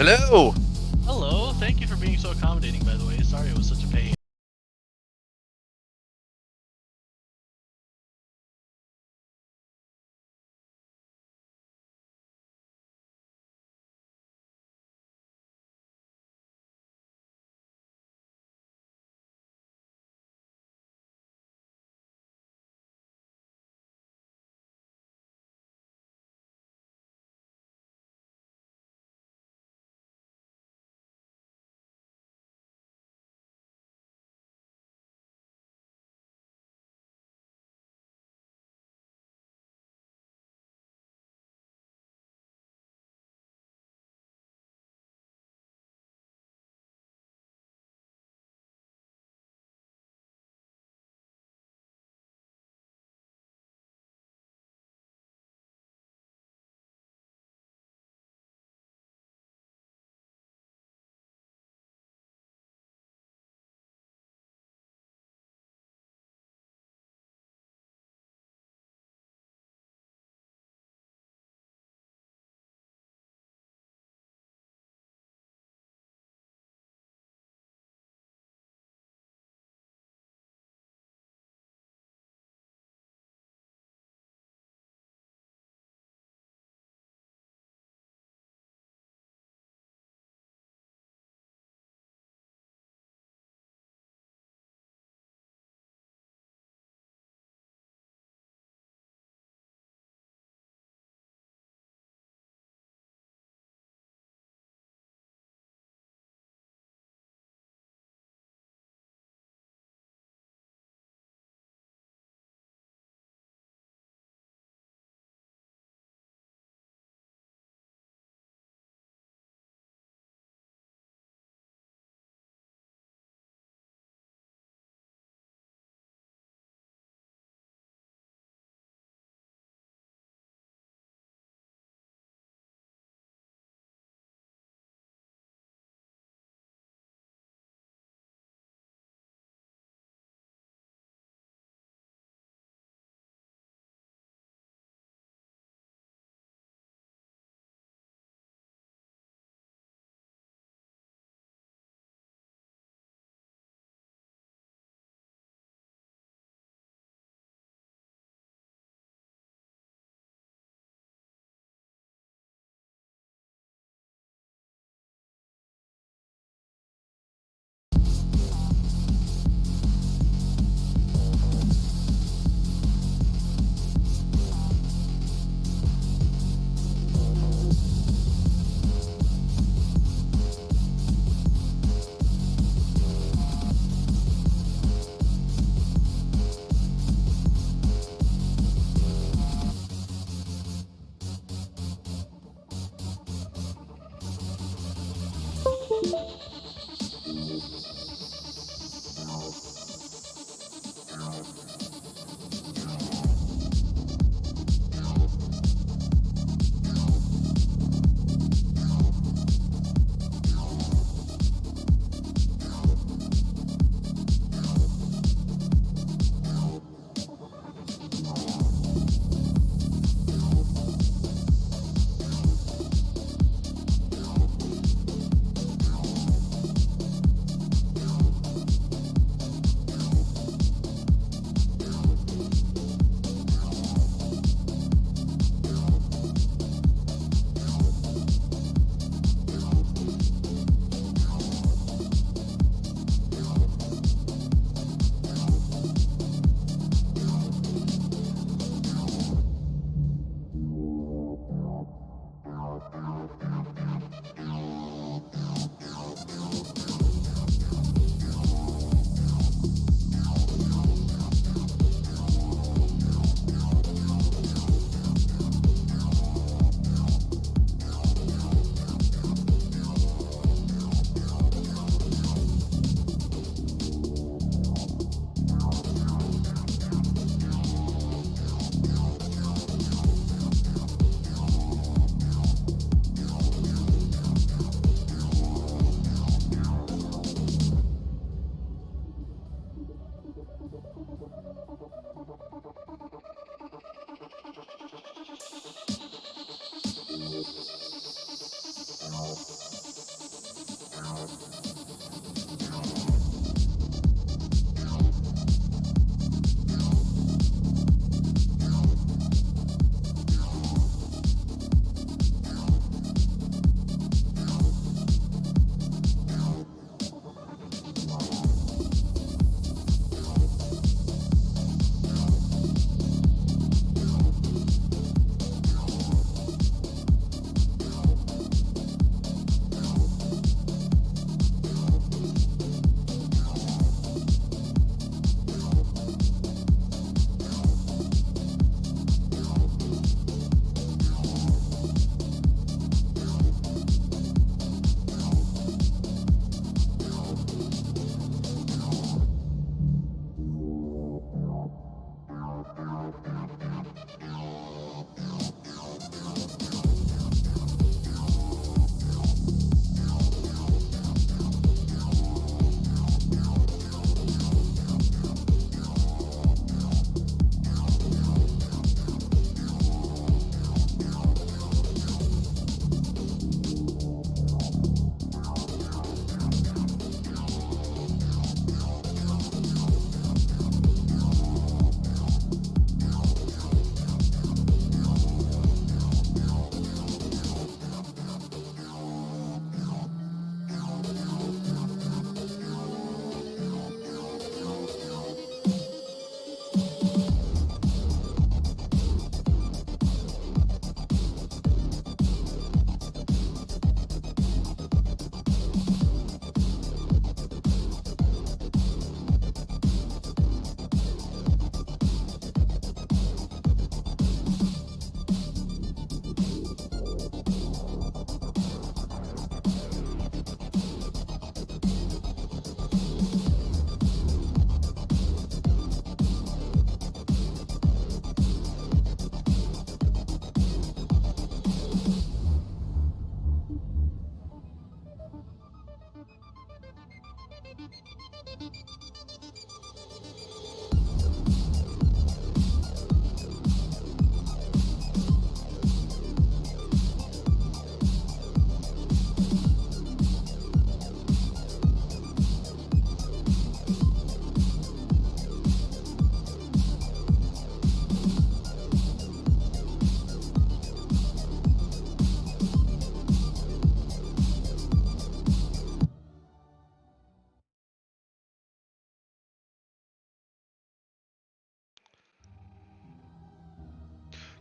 Hello. Hello, thank you for being so accommodating, by the way. Sorry it was such a pain.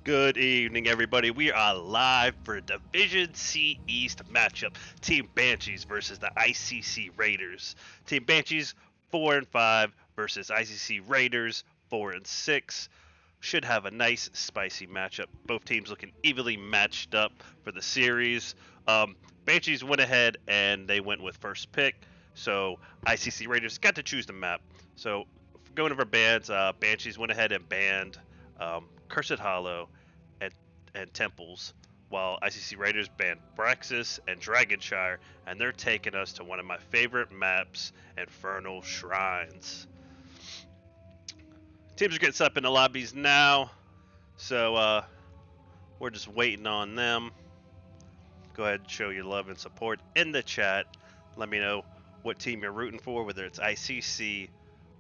Good evening, everybody. We are live for Division C East matchup. Team Banshees versus the ICC Raiders. Team Banshees 4-5 versus ICC Raiders 4-6. Should have a nice, spicy matchup. Both teams looking evenly matched up for the series. Banshees went ahead and they went with first pick, so ICC Raiders got to choose the map. So going over bans, Banshees went ahead and banned Cursed Hollow and Temples, while ICC Raiders banned Braxis and Dragonshire, and they're taking us to one of my favorite maps, Infernal Shrines. Teams are getting set up in the lobbies now, so we're just waiting on them. Go ahead and show your love and support in the chat. Let me know what team you're rooting for, whether it's ICC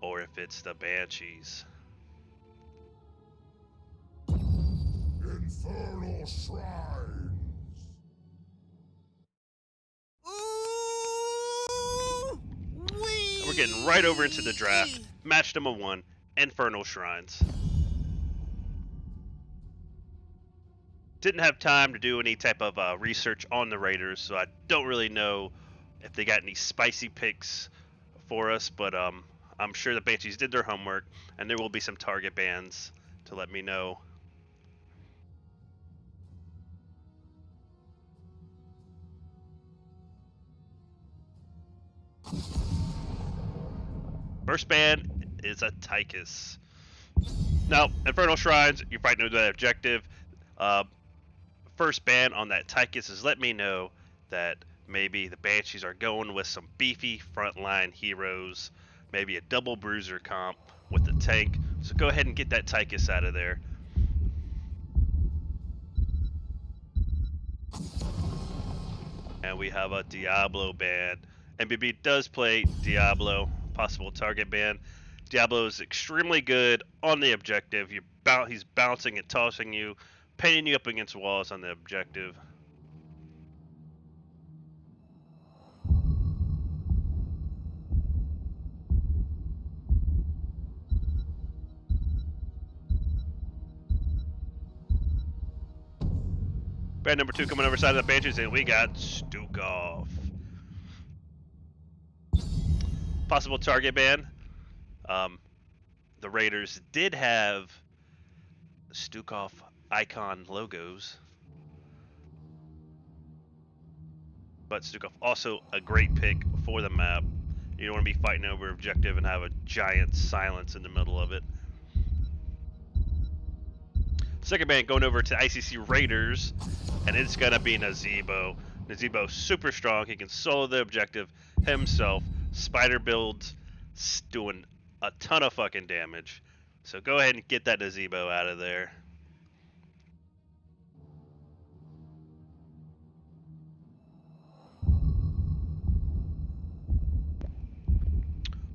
or if it's the Banshees. Infernal Shrines. And we're getting right over into the draft. Match number 1, Infernal Shrines. Didn't have time to do any type of research on the Raiders, so I don't really know if they got any spicy picks for us, but I'm sure the Banshees did their homework, and there will be some target bans to let me know. First ban is a Tychus. Now, Infernal Shrines, you probably know that objective. First ban on that Tychus is let me know that maybe the Banshees are going with some beefy frontline heroes, maybe a double bruiser comp with the tank. So go ahead and get that Tychus out of there. And we have a Diablo ban. MBB does play Diablo, possible target ban. Diablo is extremely good on the objective. He's bouncing and tossing you, pinning you up against walls on the objective. Ban number 2 coming over side of the Banshees, and we got Stukov. Possible target ban. The Raiders did have Stukov icon logos, but Stukov also a great pick for the map. You don't want to be fighting over objective and have a giant silence in the middle of it. Second ban going over to ICC Raiders, and it's gonna be Nazebo. Nazebo super strong. He can solo the objective himself. Spider builds, doing a ton of fucking damage. So go ahead and get that Nazebo out of there.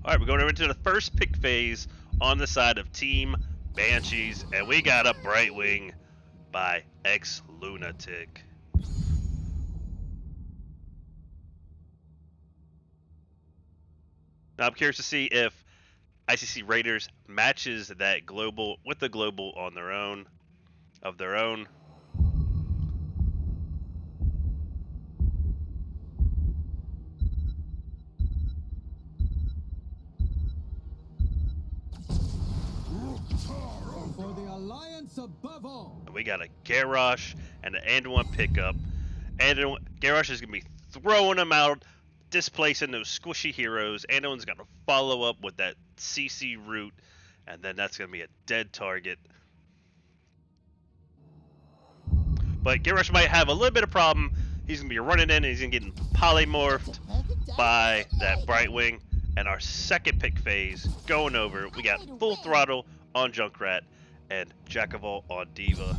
Alright, we're going over into the first pick phase on the side of Team Banshees, and we got a Brightwing by X-Lunatic. Now I'm curious to see if ICC Raiders matches that global with the global on their own, of their own. For the Alliance above all. And we got a Garrosh and an Anduin pickup. Garrosh is going to be throwing them out, displacing those squishy heroes. Anduin's got to follow up with that CC root, and then that's going to be a dead target. But Garrosh might have a little bit of problem. He's going to be running in and he's going to get polymorphed by that Brightwing. And our second pick phase going over, we got Full Throttle on Junkrat and Jack of All on Diva.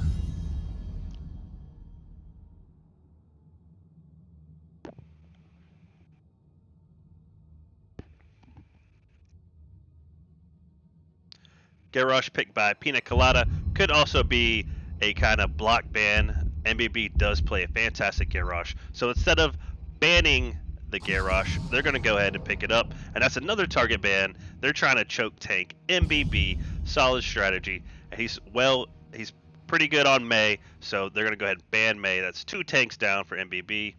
Garrosh picked by Pina Colada could also be a kind of block ban. MBB does play a fantastic Garrosh. So instead of banning the Garrosh, they're going to go ahead and pick it up. And that's another target ban. They're trying to choke tank MBB. Solid strategy. And he's pretty good on May, so they're going to go ahead and ban May. That's 2 tanks down for MBB.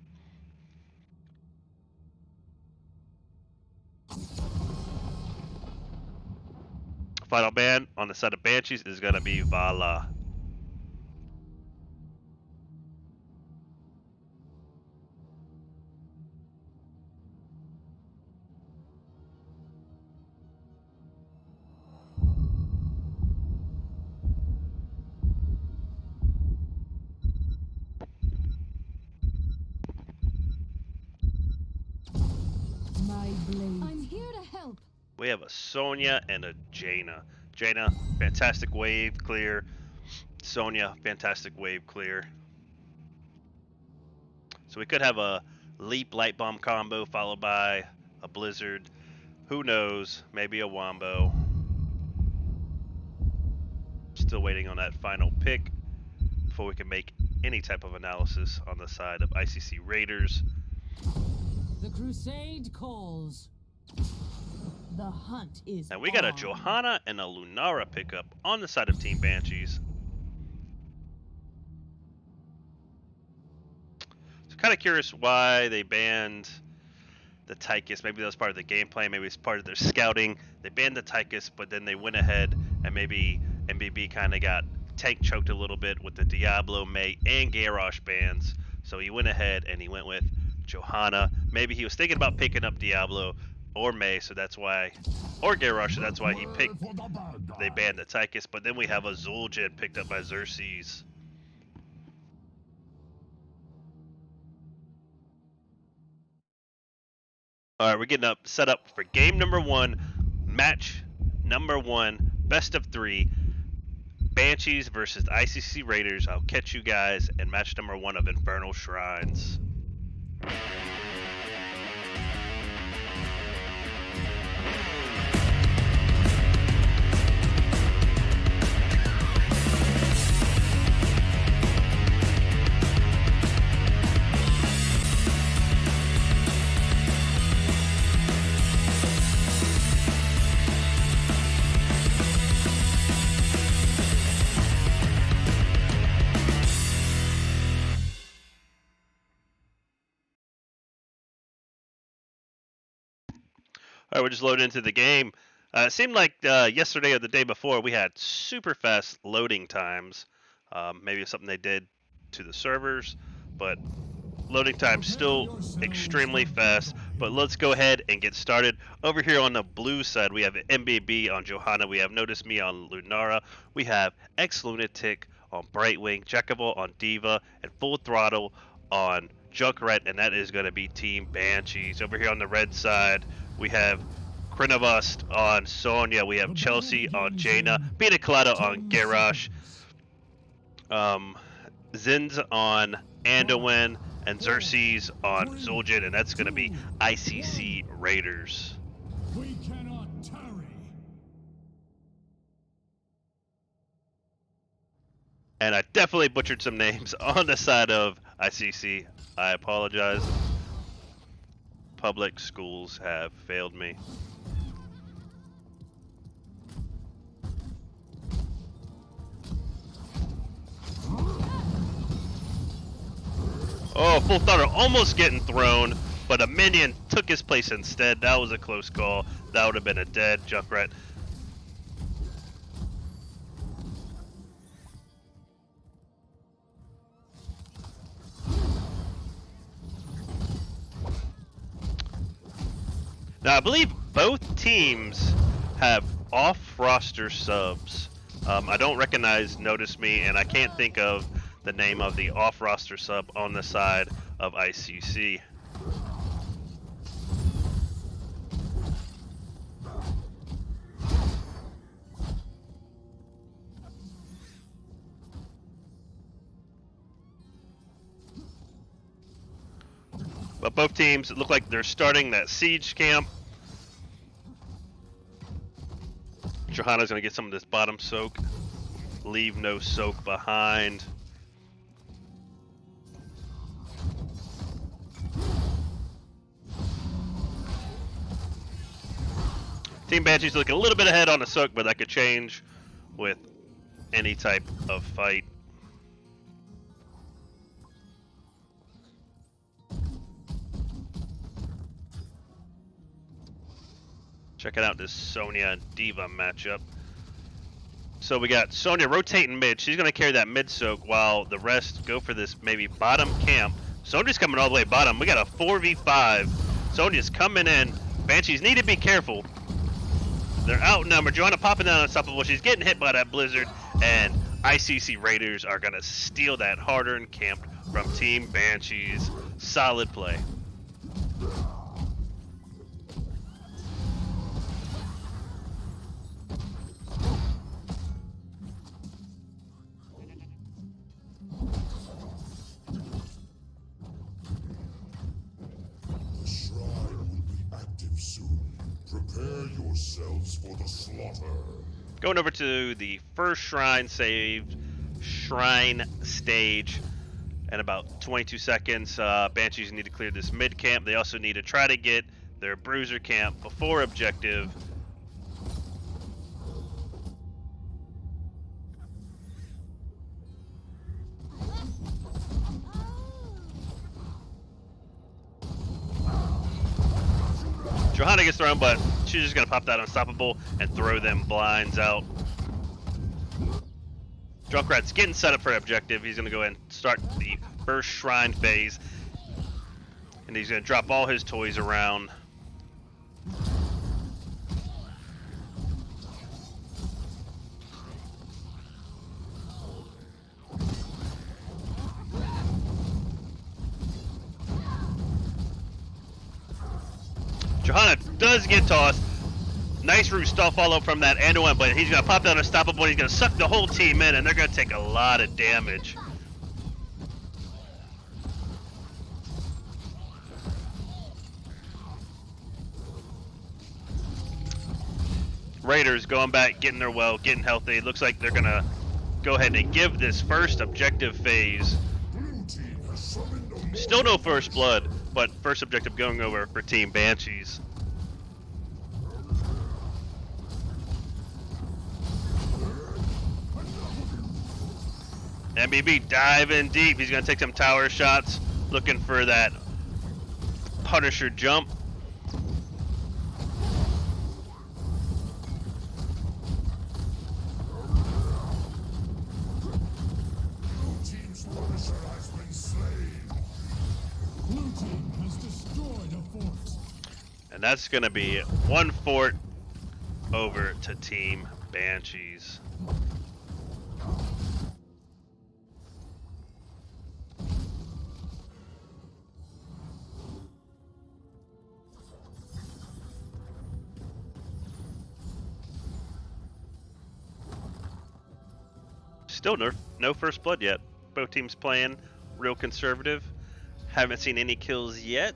Final ban on the side of Banshees is going to be Vala. My blade. I'm here to help. We have a Sonya and a Jaina. Jaina, fantastic wave clear. Sonya, fantastic wave clear. So we could have a Leap Light Bomb combo followed by a Blizzard. Who knows? Maybe a Wombo. Still waiting on that final pick before we can make any type of analysis on the side of ICC Raiders. The crusade calls. The hunt is And we got a on. Johanna and a Lunara pickup on the side of Team Banshees. So kind of curious why they banned the Tychus. Maybe that was part of the game plan. Maybe it's part of their scouting. They banned the Tychus, but then they went ahead and maybe MBB kind of got tank choked a little bit with the Diablo, May, and Garrosh bans. So he went ahead and he went with Johanna. Maybe he was thinking about picking up Diablo or May, so that's why, or Garrosh, so that's why he picked. They banned the Tychus, but then we have a Zul'jin picked up by Xerxes. All right, we're getting up set up for game number 1, match number 1, best of 3. Banshees versus the ICC Raiders. I'll catch you guys in match number 1 of Infernal Shrines. All right, we're just loading into the game. It seemed like yesterday or the day before we had super fast loading times. Maybe it's something they did to the servers, but loading times still extremely fast. But let's go ahead and get started. Over here on the blue side, we have MBB on Johanna. We have Notice Me on Lunara. We have Ex-Lunatic on Brightwing, Jekyll on Diva, and Full Throttle on Junkrat, and that is going to be Team Banshees. Over here on the red side, we have Krinavust on Sonya. We have Chelsea on Jaina, Pina Colada on Garrosh, Zinz on Anduin, and Xerxes on Zul'jin, and that's going to be ICC Raiders. We cannot tarry. And I definitely butchered some names on the side of ICC. I apologize. Public schools have failed me. Oh, Full Throttle almost getting thrown, but a minion took his place instead. That was a close call. That would have been a dead Junkrat. Now, I believe both teams have off-roster subs. I don't recognize Notice Me, and I can't think of the name of the off-roster sub on the side of ICC. But both teams look like they're starting that siege camp. Johanna's going to get some of this bottom soak. Leave no soak behind. Team Banshees looking a little bit ahead on the soak, but that could change with any type of fight. Checking out this Sonya and Diva matchup. So we got Sonya rotating mid. She's going to carry that mid soak while the rest go for this maybe bottom camp. Sonya's coming all the way bottom. We got a 4v5. Sonya's coming in. Banshees need to be careful. They're outnumbered. Johanna popping down unstoppable. She's getting hit by that blizzard. And ICC Raiders are going to steal that hard-earned camp from Team Banshees. Solid play. The shrine will be active soon. Prepare yourselves for the slaughter. Going over to the first shrine saved shrine stage in about 22 seconds. Banshees need to clear this mid camp. They also need to try to get their bruiser camp before objective. Johanna gets thrown, but she's just going to pop that unstoppable and throw them blinds out. Junkrat's getting set up for objective. He's going to go ahead and start the first shrine phase. And he's going to drop all his toys around. Johanna does get tossed. Nice root stall follow from that Anduin, but he's going to pop that unstoppable. He's going to suck the whole team in, and they're going to take a lot of damage. Raiders going back, getting their well, getting healthy. It looks like they're going to go ahead and give this first objective phase. Still no first blood, but first objective going over for Team Banshees. MBB diving deep. He's going to take some tower shots, looking for that Punisher jump. Blue team's Punisher has been slain. Blue team has destroyed a fort. And that's going to be one fort over to Team Banshees. Still no first blood yet. Both teams playing real conservative. Haven't seen any kills yet.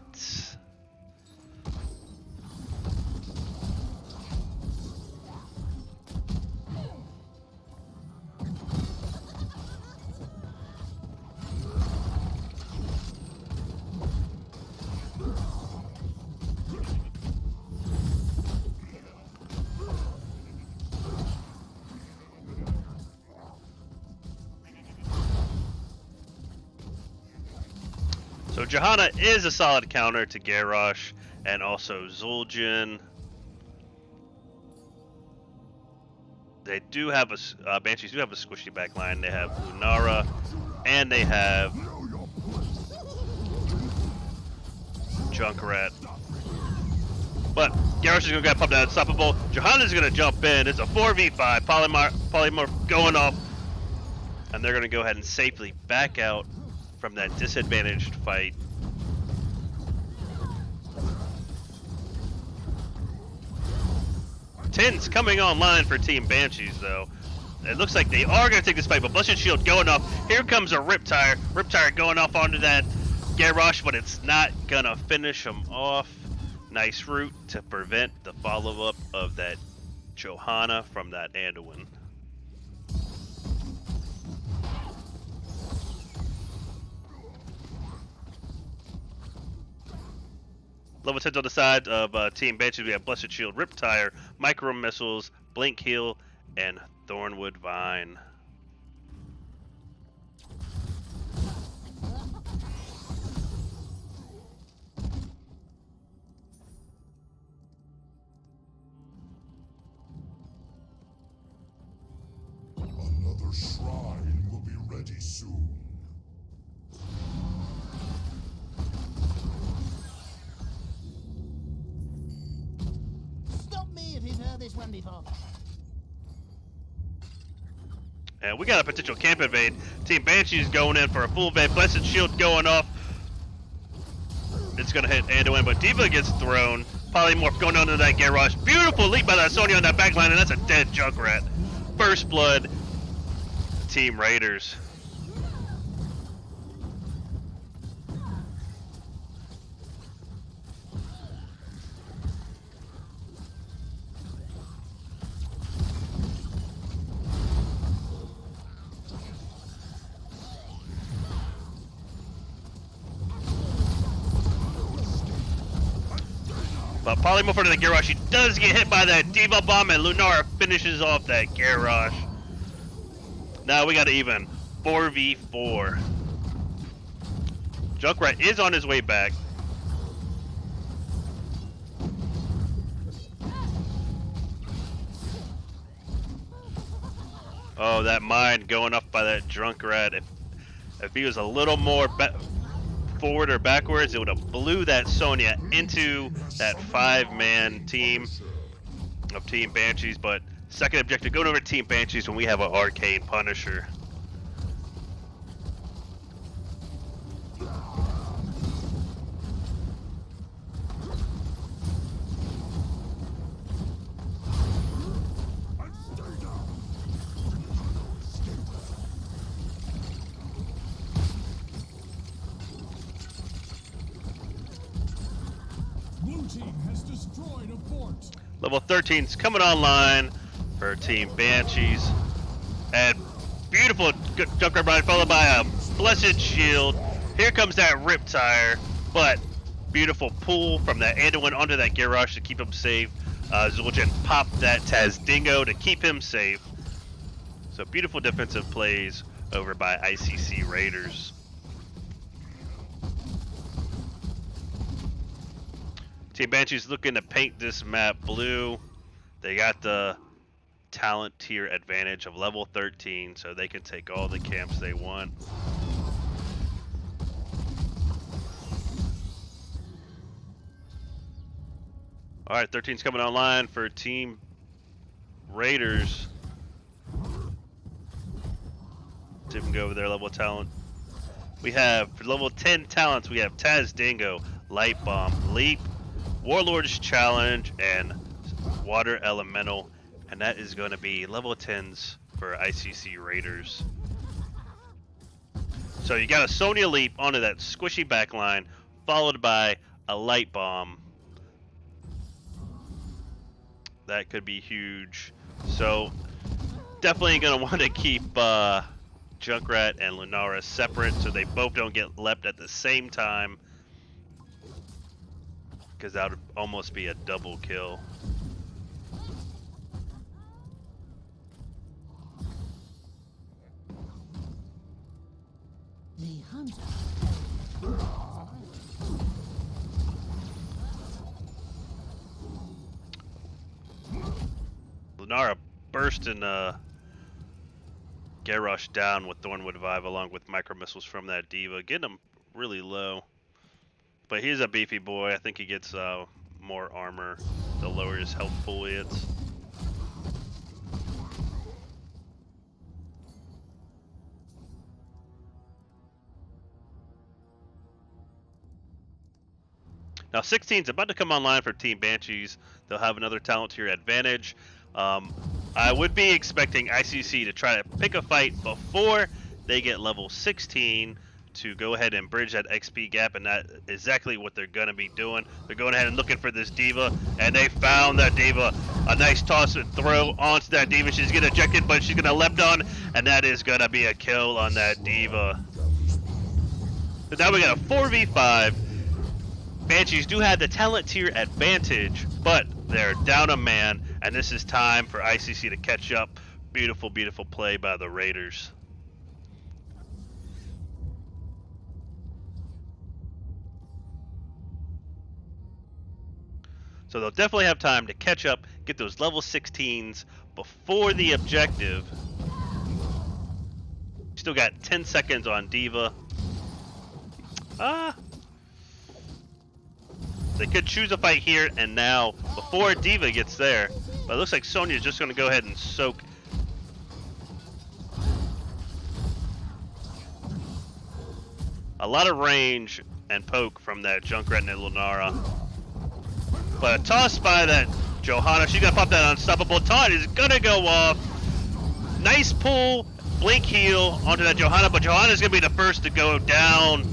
So Johanna is a solid counter to Garrosh and also Zul'jin. They do have a Banshees do have a squishy back line. They have Lunara and they have Junkrat. But Garrosh is going to get popped out unstoppable. Johanna's going to jump in. It's a 4v5. Polymorph going off. And they're going to go ahead and safely back out from that disadvantaged fight. Tins coming online for Team Banshees though. It looks like they are going to take this fight, but Blessed Shield going off. Here comes a Riptire. Riptire going off onto that Garrosh, but it's not going to finish him off. Nice route to prevent the follow-up of that Johanna from that Anduin. Level 10s on the side of Team Banshees, we have Blessed Shield, Riptire, Micro Missiles, Blink Heal, and Thornwood Vine. Another shrine will be ready soon. Stop me if you've heard this one before. And we got a potential camp invade. Team Banshees going in for a full invade. Blessed Shield going off. It's going to hit Anduin, but Diva gets thrown. Polymorph going under that Garrosh. Beautiful leap by that Sonya on that backline, and that's a dead Junkrat. First blood, Team Raiders. But Polymorph under the Garrosh, he does get hit by that Diva Bomb, and Lunara finishes off that Garrosh. Now we got an even 4v4. Junkrat is on his way back. Oh, that mine going up by that Junkrat. If he was a little more forward or backwards, it would have blew that Sonya into that 5-man team of Team Banshees. But second objective going over to Team Banshees when we have an Arcane Punisher. Blue team has destroyed a fort. Level 13's coming online for Team Banshees. And beautiful Junkrat ride followed by a Blessed Shield. Here comes that Riptire, but beautiful pull from that Anduin onto that Garrosh to keep him safe. Zul'jin popped that Tazdingo to keep him safe. So beautiful defensive plays over by ICC Raiders. Team Banshees looking to paint this map blue. They got the talent tier advantage of level 13, so they can take all the camps they want. Alright, 13's coming online for Team Raiders. See if we can go over their level talent. We have, for level 10 talents, we have Tazdingo, Light Bomb, Leap, Warlord's Challenge, and Water Elemental. And that is going to be level 10s for ICC Raiders. So you got a Sonya Leap onto that squishy backline, followed by a Light Bomb. That could be huge. So definitely going to want to keep Junkrat and Lunara separate so they both don't get leapt at the same time, because that would almost be a double kill. The hunter. Lunara bursting Garrosh down with Thornwood Vibe along with micro missiles from that Diva, getting him really low. But he's a beefy boy. I think he gets more armor the lower his health pool is. Now 16's about to come online for Team Banshees. They'll have another talent tier advantage. I would be expecting ICC to try to pick a fight before they get level 16 to go ahead and bridge that XP gap, and that's exactly what they're going to be doing. They're going ahead and looking for this Diva, and they found that Diva. A nice toss and throw onto that Diva. She's going to eject it, but she's going to leapt on, and that is going to be a kill on that Diva. So now we got a 4v5. Banshees do have the talent tier advantage, but they're down a man, and this is time for ICC to catch up. Beautiful, beautiful play by the Raiders. So they'll definitely have time to catch up, get those level 16s before the objective. Still got 10 seconds on Diva. They could choose a fight here and now before Diva gets there. But it looks like Sonya's just going to go ahead and soak. A lot of range and poke from that Junkrat and Lunara. But a toss by that Johanna. She's going to pop that unstoppable. Taunt is going to go off. Nice pull. Blink heal onto that Johanna. But Johanna's going to be the first to go down.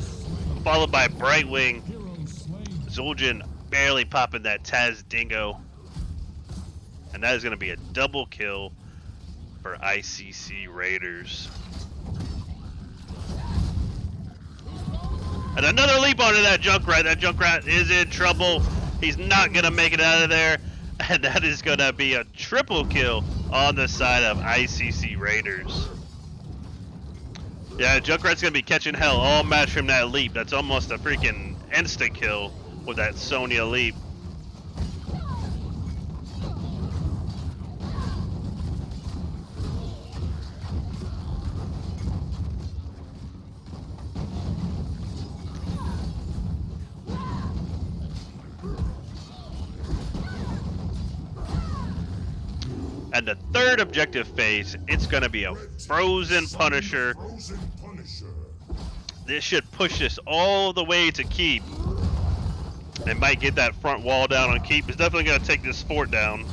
Followed by Brightwing. Zul'jin barely popping that Taz Dingo. And that is going to be a double kill for ICC Raiders. And another leap onto that Junkrat. That Junkrat is in trouble. He's not going to make it out of there. And that is going to be a triple kill on the side of ICC Raiders. Yeah, Junkrat's going to be catching hell all match from that leap. That's almost a freaking instant kill with that Sonya leap. And the third objective phase, it's going to be a Frozen Punisher. This should push this all the way to Keep. They might get that front wall down on Keep. It's definitely going to take this fort down.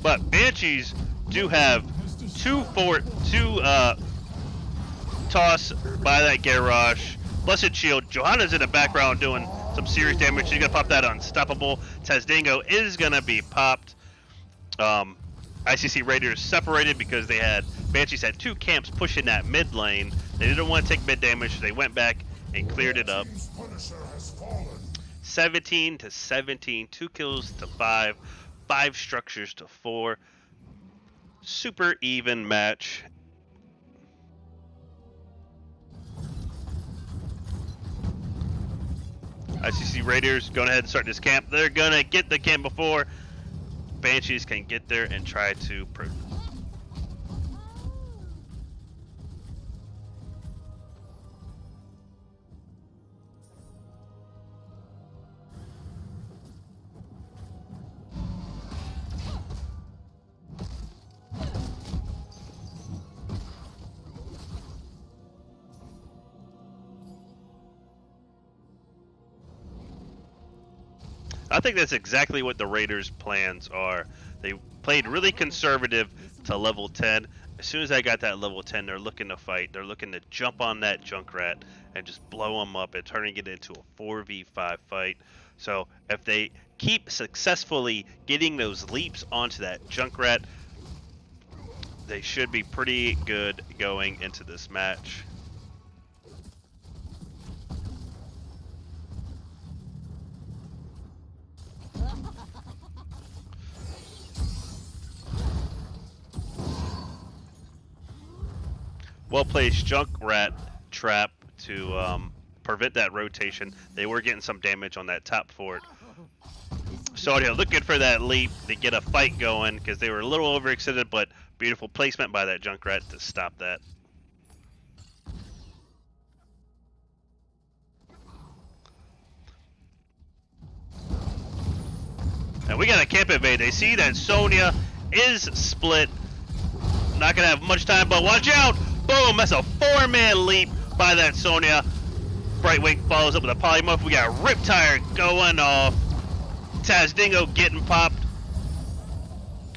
But Banshees do have two toss by that Garrosh. Blessed Shield. Johanna's in the background doing some serious damage. She's gonna pop that unstoppable. Tazdingo is gonna be popped. ICC Raiders separated because they had Banshees had two camps pushing that mid lane. They didn't want to take mid damage. So they went back and cleared it up. 17 to 17, 2 kills to 5, 5 structures to 4. Super even match. ICC Raiders going ahead and start this camp. They're gonna get the camp before Banshees can get there and try to I think that's exactly what the Raiders' plans are. They played really conservative to level 10. As soon as I got that level 10, they're looking to fight. They're looking to jump on that Junkrat and just blow them up and turning it into a 4v5 fight. So if they keep successfully getting those leaps onto that Junkrat, they should be pretty good going into this match. Well-placed Junkrat trap to prevent that rotation. They were getting some damage on that top fort. So they're looking for that leap to get a fight going because they were a little overextended, but beautiful placement by that Junkrat to stop that. And we got a camp invade. They see that Sonya is split. Not going to have much time, but watch out! Boom! That's a 4-man leap by that Sonya. Brightwing follows up with a polymorph. We got Riptire going off. Tazdingo getting popped.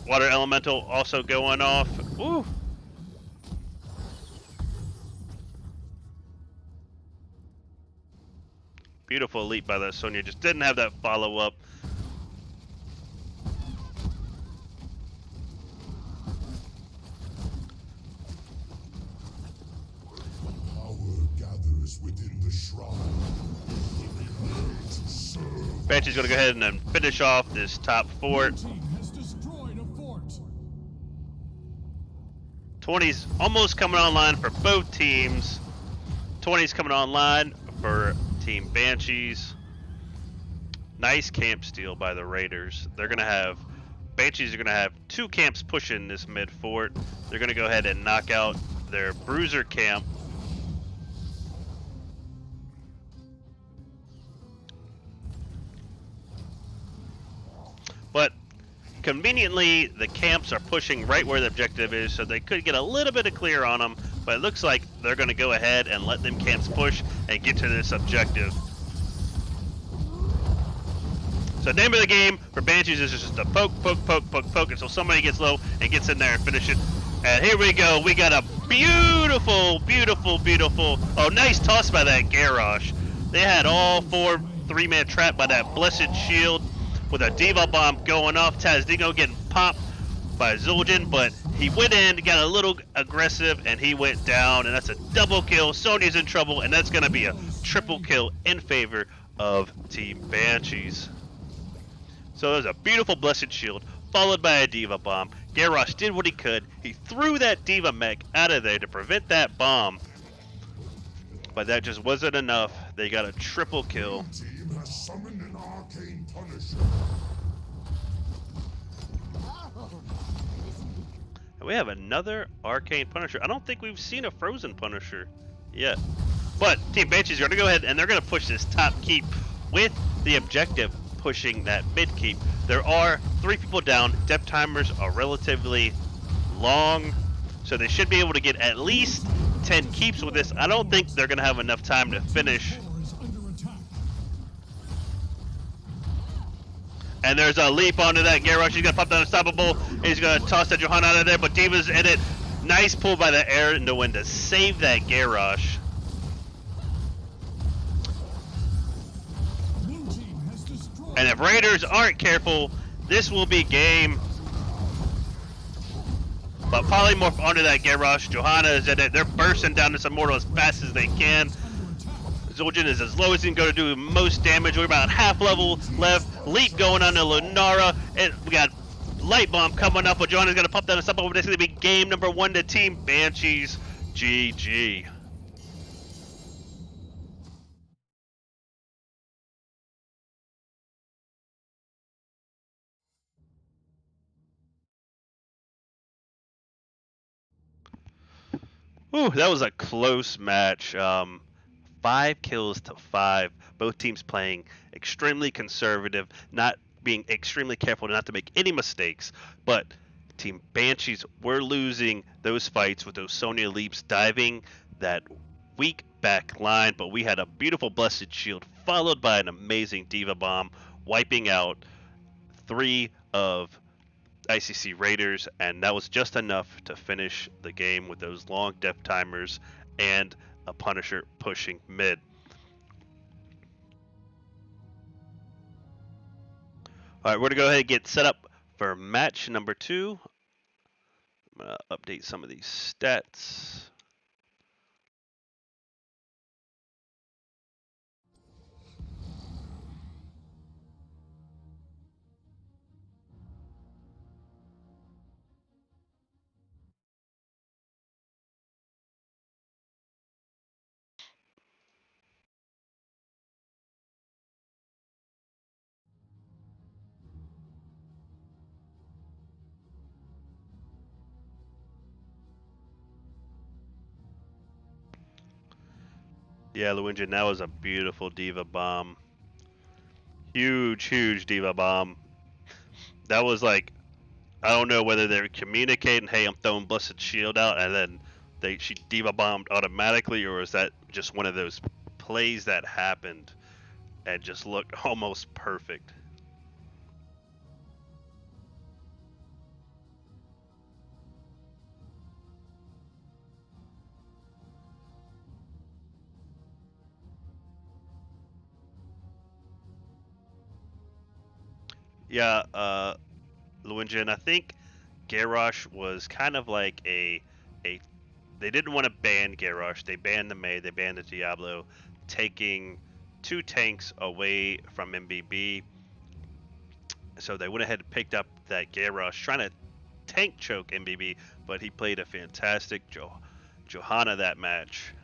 Water Elemental also going off. Woo! Beautiful leap by that Sonya. Just didn't have that follow-up. Within the shrine. Banshee's gonna go ahead and then finish off this top fort. Team has destroyed a fort. 20's almost coming online for both teams. 20's coming online for Team Banshees. Nice camp steal by the Raiders. They're going to have, Banshees are going to have 2 camps pushing this mid fort. They're going to go ahead and knock out their bruiser camp. But conveniently, the camps are pushing right where the objective is, so they could get a little bit of clear on them, but it looks like they're going to go ahead and let them camps push and get to this objective. So the name of the game for Banshees is just to poke, poke, poke, poke, poke until somebody gets low and gets in there and finish it. And here we go. We got a beautiful, beautiful, beautiful. Oh, nice toss by that Garrosh. They had all 4 3-man trapped by that Blessed Shield with a Diva Bomb going off. Tazdingo getting popped by Zul'jin, but he went in, got a little aggressive, and he went down. And that's a double kill. Sonya's in trouble, and that's going to be a triple kill in favor of Team Banshees. So there's a beautiful Blessed Shield, followed by a Diva Bomb. Garrosh did what he could. He threw that Diva mech out of there to prevent that bomb. But that just wasn't enough. They got a triple kill. Blue team has summoned an arcane punisher. And we have another Arcane Punisher. I don't think we've seen a Frozen Punisher yet. But Team Banshees are going to go ahead and they're going to push this top keep with the objective pushing that mid keep. There are 3 people down. Depth timers are relatively long, so they should be able to get at least 10 keeps with this. I don't think they're going to have enough time to finish. And there's a leap onto that Garrosh. He's going to pop that Unstoppable. He's going to toss that Johanna out of there, but Diva's in it. Nice pull by the air in the wind to save that Garrosh. And if Raiders aren't careful, this will be game. But Polymorph onto that Garrosh. Johanna is in it. They're bursting down this Immortal as fast as they can. Zul'jin is as low as he can go to do most damage. We're about half level left. Leap going on to Lunara. And we got Light Bomb coming up. But Johanna's going to pop down and stop over. This is going to be game number 1 to Team Banshees. GG. Ooh, that was a close match. 5 kills to 5. Both teams playing extremely conservative, not being extremely careful not to make any mistakes. But Team Banshees were losing those fights with those Sonya leaps diving that weak back line. But we had a beautiful Blessed Shield followed by an amazing Diva Bomb, wiping out 3 of ICC Raiders, and that was just enough to finish the game with those long depth timers and a Punisher pushing mid. Alright, we're going to go ahead and get set up for match number 2. I'm going to update some of these stats. Yeah, Luigi, that was a beautiful Diva Bomb. Huge, huge Diva Bomb. That was like, I don't know whether they're communicating, hey, I'm throwing Blessed Shield out, and then she Diva Bombed automatically, or is that just one of those plays that happened and just looked almost perfect? Yeah, Luigi, I think Garrosh was kind of like they didn't want to ban Garrosh. They banned the Mei, they banned the Diablo, taking 2 tanks away from MBB. So they went ahead and picked up that Garrosh, trying to tank choke MBB, but he played a fantastic Johanna that match.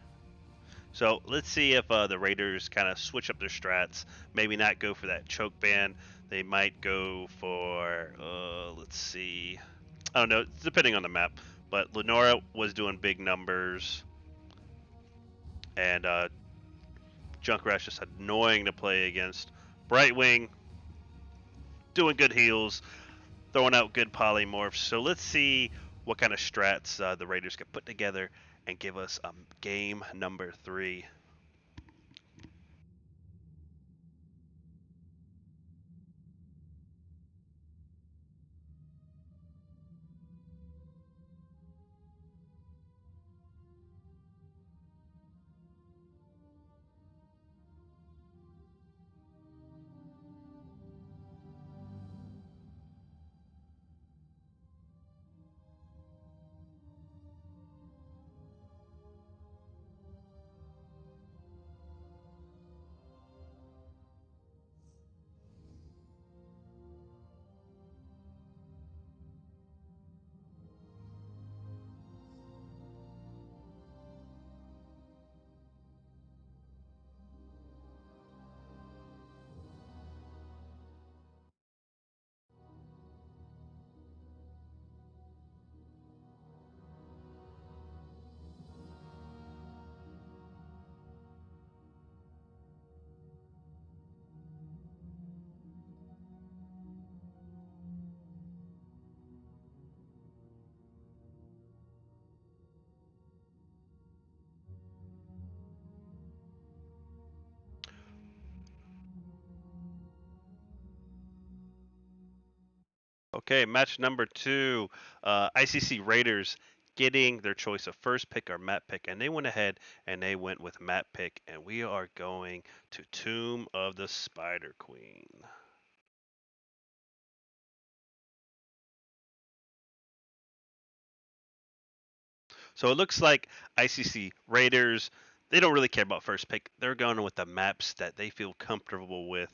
So let's see if the Raiders kind of switch up their strats. Maybe not go for that choke ban. They might go for, let's see. I don't know, depending on the map. But Lenora was doing big numbers. And Junkrat's just annoying to play against. Brightwing doing good heals, throwing out good polymorphs. So let's see what kind of strats the Raiders can put together and give us game number 3. Okay, match number 2. ICC Raiders getting their choice of first pick or map pick, and they went ahead and they went with map pick, and we are going to Tomb of the Spider Queen. So it looks like ICC Raiders, they don't really care about first pick. They're going with the maps that they feel comfortable with.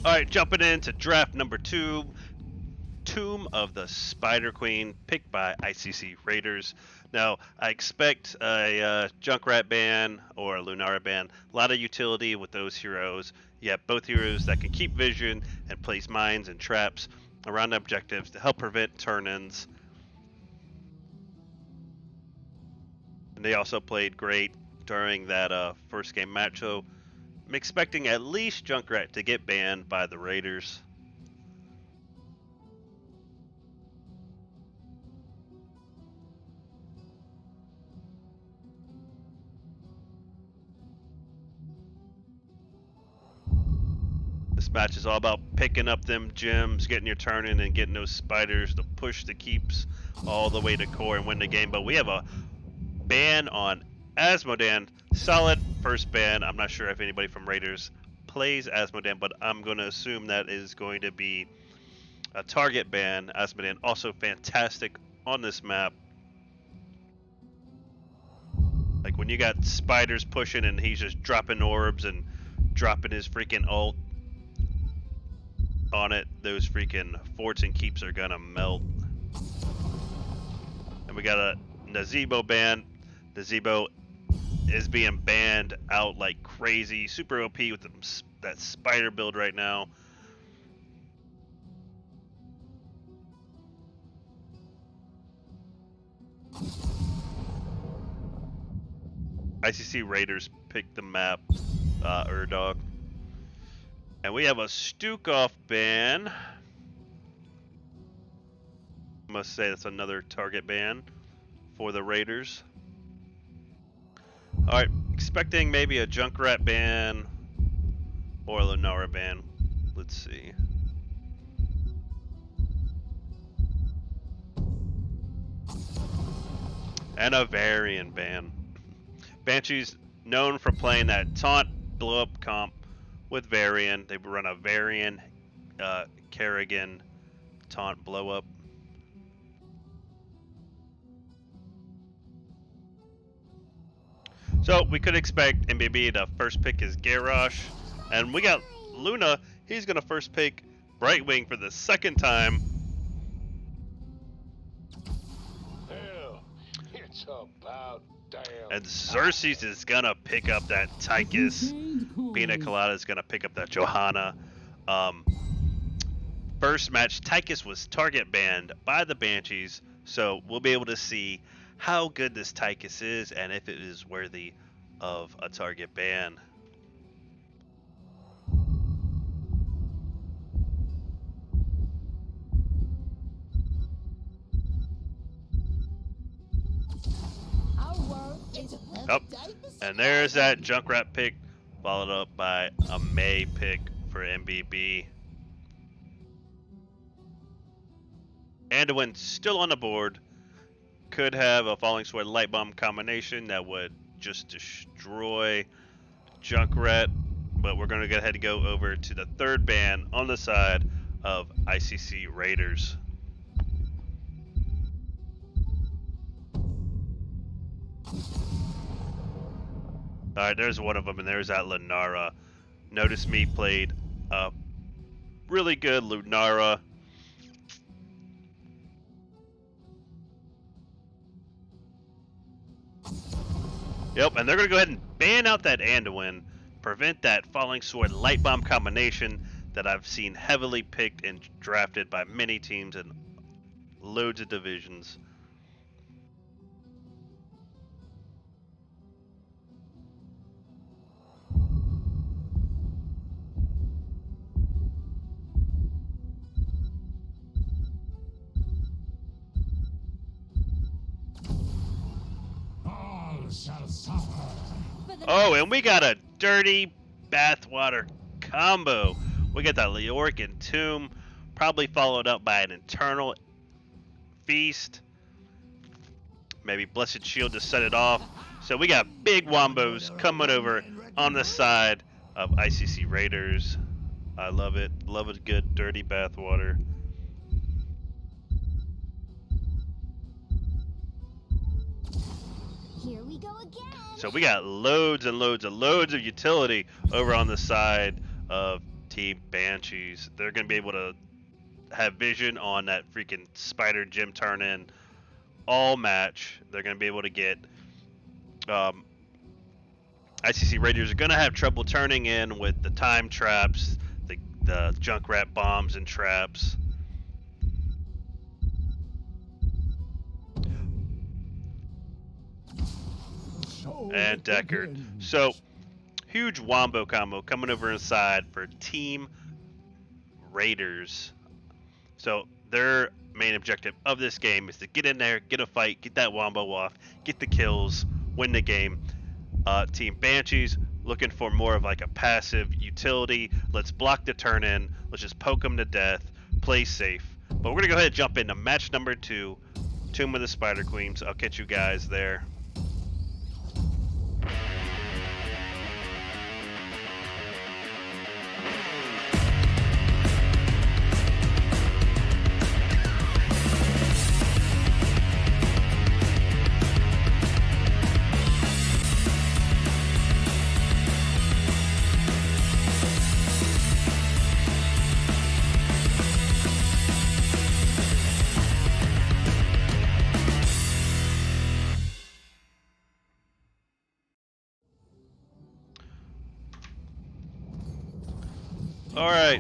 All right, jumping into draft number 2, Tomb of the Spider Queen, picked by ICC Raiders. Now, I expect a Junkrat ban or a Lunara ban. A lot of utility with those heroes. You have both heroes that can keep vision and place mines and traps around objectives to help prevent turn-ins. And they also played great during that first game match. So I'm expecting at least Junkrat to get banned by the Raiders. This match is all about picking up them gems, getting your turn in, and getting those spiders to push the keeps all the way to core and win the game. But we have a ban on Asmodan. Solid first ban. I'm not sure if anybody from Raiders plays Asmodan, but I'm going to assume that is going to be a target ban. Asmodan also fantastic on this map. Like when you got spiders pushing and he's just dropping orbs and dropping his freaking ult on it, those freaking forts and keeps are gonna melt. And we got a Nazebo ban. Nazebo is being banned out like crazy. Super OP with that spider build right now. ICC Raiders picked the map, Urdog. And we have a Stukov ban. I must say that's another target ban for the Raiders. Alright, expecting maybe a Junkrat ban or a Lunara ban. Let's see. And a Varian ban. Banshees known for playing that taunt blow up comp with Varian. They run a Varian Kerrigan taunt blow up. So we could expect MBB to first pick his Garrosh, and we got Luna. He's gonna first pick Brightwing for the second time. Hell, it's about damn. And Xerxes is gonna pick up that Tychus. Pina Colada is gonna pick up that Johanna. First match, Tychus was target banned by the Banshees, so we'll be able to see how good this Tychus is and if it is worthy of a target ban. Oh, and there's that Junkrat pick, followed up by a May pick for MBB. Anduin still on the board. Could have a Falling Sword Light Bomb combination that would just destroy Junkrat, but we're going to go ahead and go over to the third ban on the side of ICC Raiders. Alright, there's one of them, and there's that Lunara. Notice Me played a really good Lunara. Yep, and they're going to go ahead and ban out that Anduin, prevent that Falling Sword Light Bomb combination that I've seen heavily picked and drafted by many teams in loads of divisions. Shall suffer. Oh, and we got a dirty bathwater combo. We got that Leorican Tomb, probably followed up by an Eternal Feast. Maybe Blessed Shield to set it off. So we got big wombos coming over on the side of ICC Raiders. I love it. Love a good dirty bathwater. Here we go again. So we got loads and loads of utility over on the side of Team Banshees. They're going to be able to have vision on that freaking Spider Gym turn in all match. They're going to be able to get ICC Raiders are going to have trouble turning in with the time traps, the Junkrat bombs and traps. And Deckard. So, huge wombo combo coming over inside for Team Raiders. So, their main objective of this game is to get in there, get a fight, get that wombo off, get the kills, win the game. Team Banshees looking for more of like a passive utility. Let's block the turn in. Let's just poke them to death. Play safe. But we're going to go ahead and jump into match number 2. Tomb of the Spider Queens. I'll catch you guys there. All right.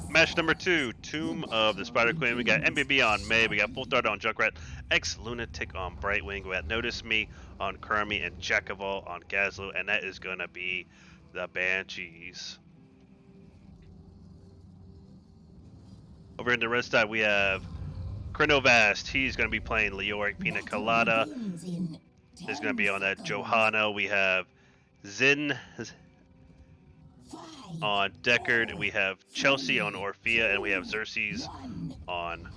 Match number 2, Tomb of the Spider Queen. We got MBB on May. We got Full Throttle on Junkrat. Ex Lunatic on Brightwing. We got Notice Me on Kermie and Jack of All on Gazlo. And that is going to be the Banshees. Over in the red side, we have Krinovast. He's going to be playing Leoric Pina Colada. Is going to be on that Johanna. We have Zin on Deckard. We have Chelsea on Orphea. And we have Xerxes on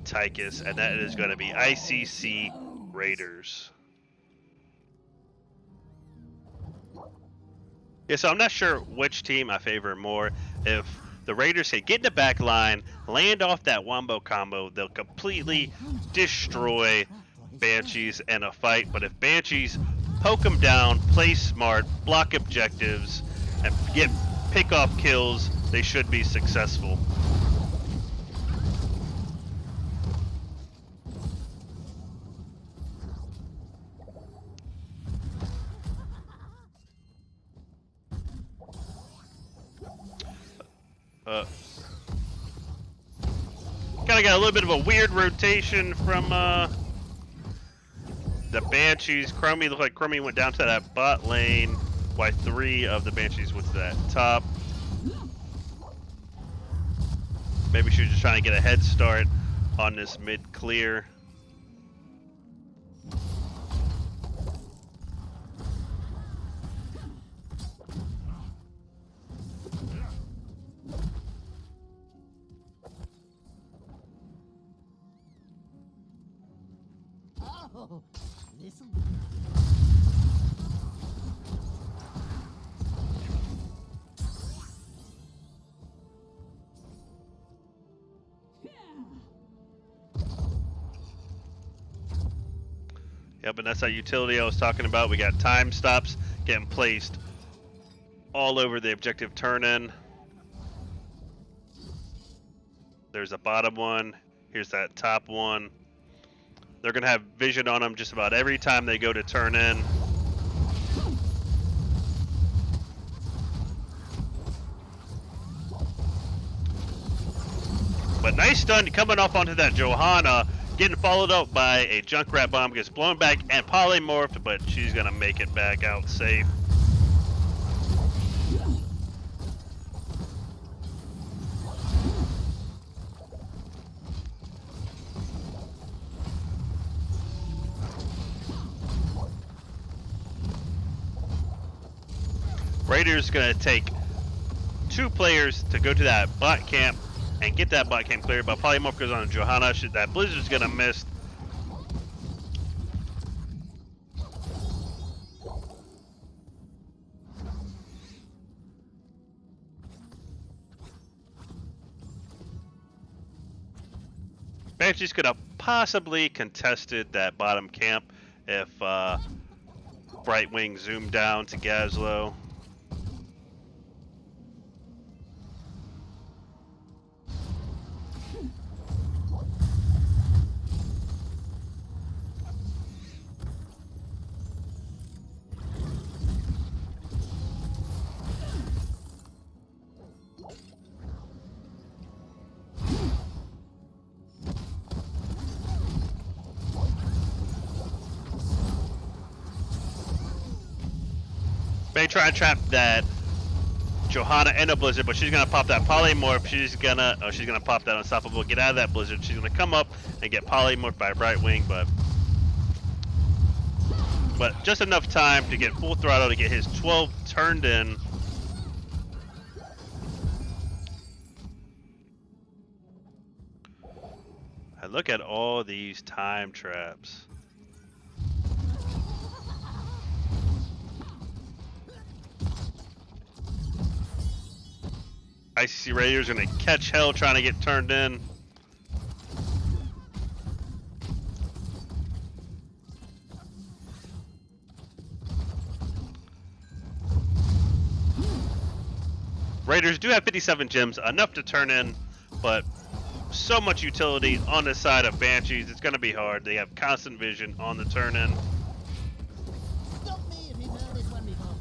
Tychus. And that is going to be ICC Raiders. Yeah, so I'm not sure which team I favor more. If the Raiders say get in the back line, land off that wombo combo, they'll completely destroy Banshees in a fight. But if Banshees poke them down, play smart, block objectives, and pick off kills, they should be successful. Kind of got a little bit of a weird rotation from the Banshees. Chromie looked like Chromie went down to that bot lane, while 3 of the Banshees went to that top. Maybe she was just trying to get a head start on this mid clear. Oh, this'll Yep, and that's that utility I was talking about. We got time stops getting placed all over the objective turn-in. There's a bottom one. Here's that top one. They're going to have vision on them just about every time they go to turn in. But nice stun coming off onto that Johanna. Getting followed up by a Junkrat bomb. Gets blown back and polymorphed, but she's going to make it back out safe. Raiders going to take 2 players to go to that bot camp and get that bot camp cleared, but polymorph goes on Johanna. That Blizzard's going to miss. Banshees could have possibly contested that bottom camp if Brightwing zoomed down to Gazlo. May try and trap that Johanna and a Blizzard, but she's gonna pop that polymorph. She's gonna pop that unstoppable. Get out of that Blizzard. She's gonna come up and get polymorphed by Brightwing, but just enough time to get full throttle to get his 12 turned in. And look at all these time traps. ICC Raiders are going to catch hell trying to get turned in. Raiders do have 57 gems, enough to turn in, but so much utility on the side of Banshees, it's going to be hard. They have constant vision on the turn in. stop me if you've heard this one before.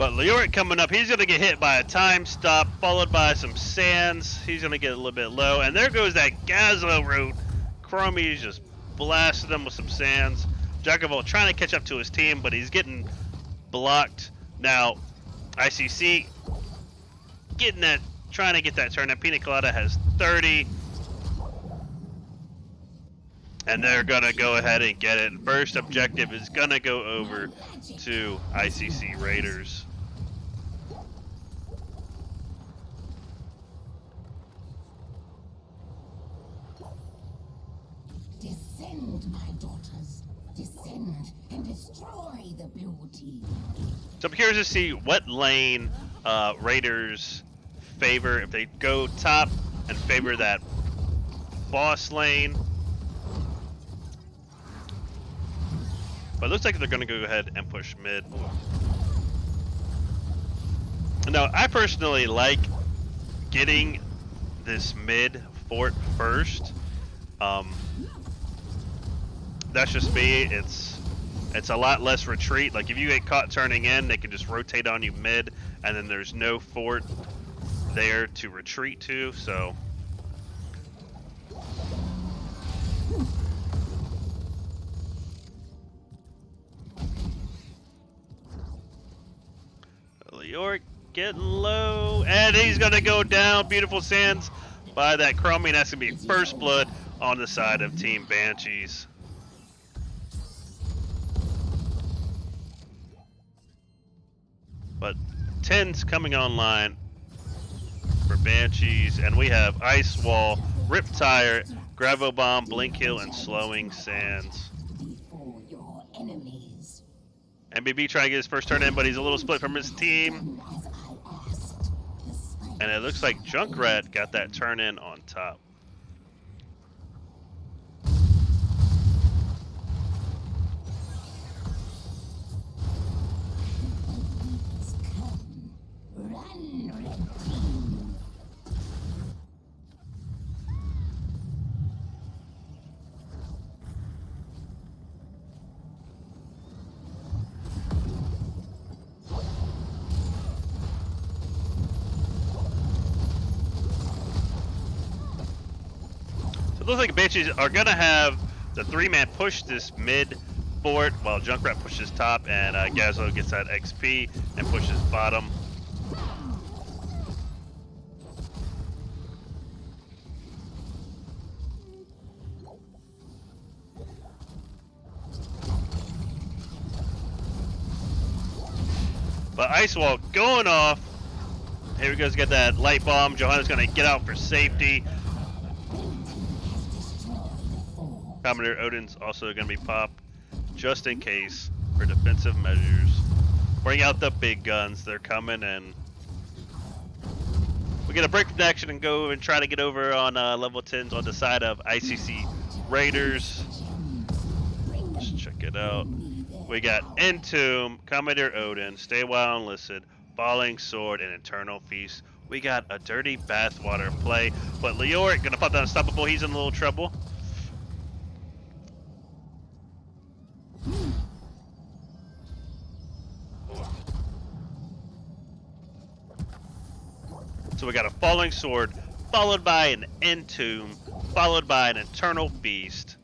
But Leoric coming up, he's going to get hit by a time stop, followed by some sands. He's going to get a little bit low. And there goes that Gazlo route. Chromie's just blasted him with some sands. Giacomo trying to catch up to his team, but he's getting blocked. Now, ICC getting that, trying to get that turn. And Pina Colada has 30. And they're going to go ahead and get it. First objective is going to go over to ICC Raiders. Descend, my daughters. Descend and destroy the beauty. So I'm curious to see what lane Raiders favor. If they go top and favor that boss lane. But it looks like they're going to go ahead and push mid. Now, I personally like getting this mid fort first. That's just me. It's a lot less retreat. Like if you get caught turning in, they can just rotate on you mid, and then there's no fort there to retreat to. So. Leoric getting low, and he's gonna go down. Beautiful sands by that Chromie. That's gonna be first blood on the side of Team Banshees. But 10's coming online for Banshees, and we have Ice Wall, Riptire, Gravo Bomb, Blink Hill, and Slowing Sands. Before your enemies. MBB trying to get his first turn in, but he's a little split from his team. As I asked, the spike And it looks like Junkrat got that turn in on top. has come. Run, red team. So it looks like Banshees are going to have the three-man push this mid fort while Junkrat pushes top, and Gazlo gets that XP and pushes bottom. But Ice Wall going off. Here he goes, get that light bomb. Johanna's going to get out for safety. Commodore Odin's also going to be popped just in case for defensive measures. Bring out the big guns. They're coming, and we're going to break the action and go and try to get over on level 10s on the side of ICC Raiders. Let's check it out. We got Entomb, Commodore Odin, Stay a While and Listen, Falling Sword, and Eternal Feast. We got a dirty bathwater play, but Leoric gonna pop that Unstoppable. He's in a little trouble. So we got a Falling Sword, followed by an Entomb, followed by an Eternal Feast,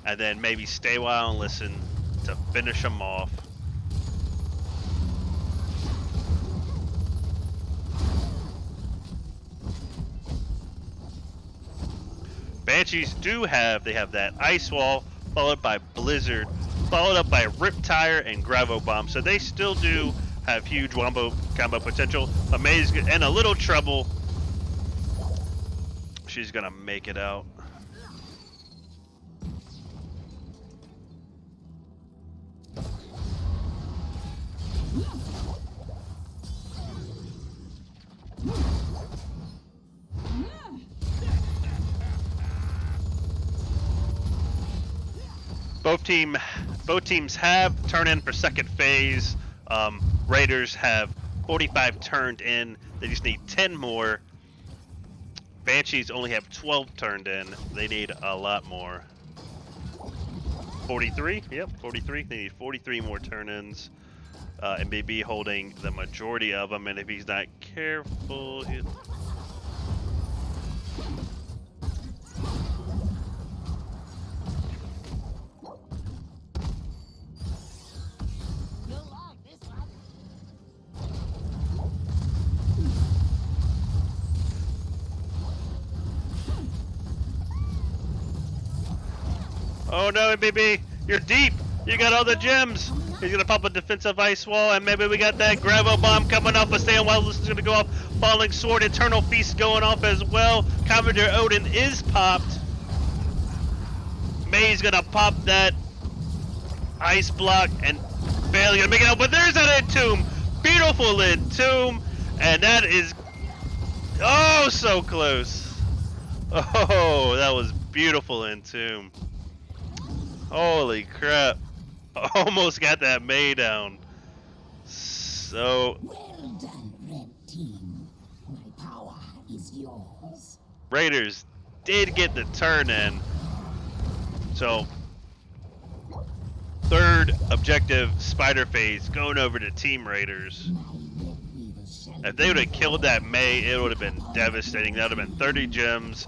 and then maybe Stay a While and Listen to finish them off. Banshees they have that Ice Wall, followed by Blizzard, followed up by Riptire and Gravo Bomb. So they still do have huge combo potential. Amaze in a little trouble. She's gonna make it out. Both teams have turned in for second phase. Raiders have 45 turned in. They just need 10 more. Banshees only have 12 turned in. They need a lot more. 43? Yep, 43. They need 43 more turn-ins. MBB holding the majority of them, and if he's not careful, oh no, MBB, you're deep. You got all the gems. He's gonna pop a defensive ice wall, and maybe we got that gravel bomb coming off. But staying while this is gonna go off. Falling sword, eternal feast going off as well. Commodore Odin is popped. May's gonna pop that ice block and barely gonna make it out. But there's that entomb, beautiful entomb, and that is oh so close. Oh, that was beautiful entomb. Holy crap. Almost got that May down. So Well done, red team. My power is yours. Raiders did get the turn in. So third objective spider phase going over to Team Raiders. My red weavers shall If they would have killed that May, it would have been devastating. That would have been 30 gems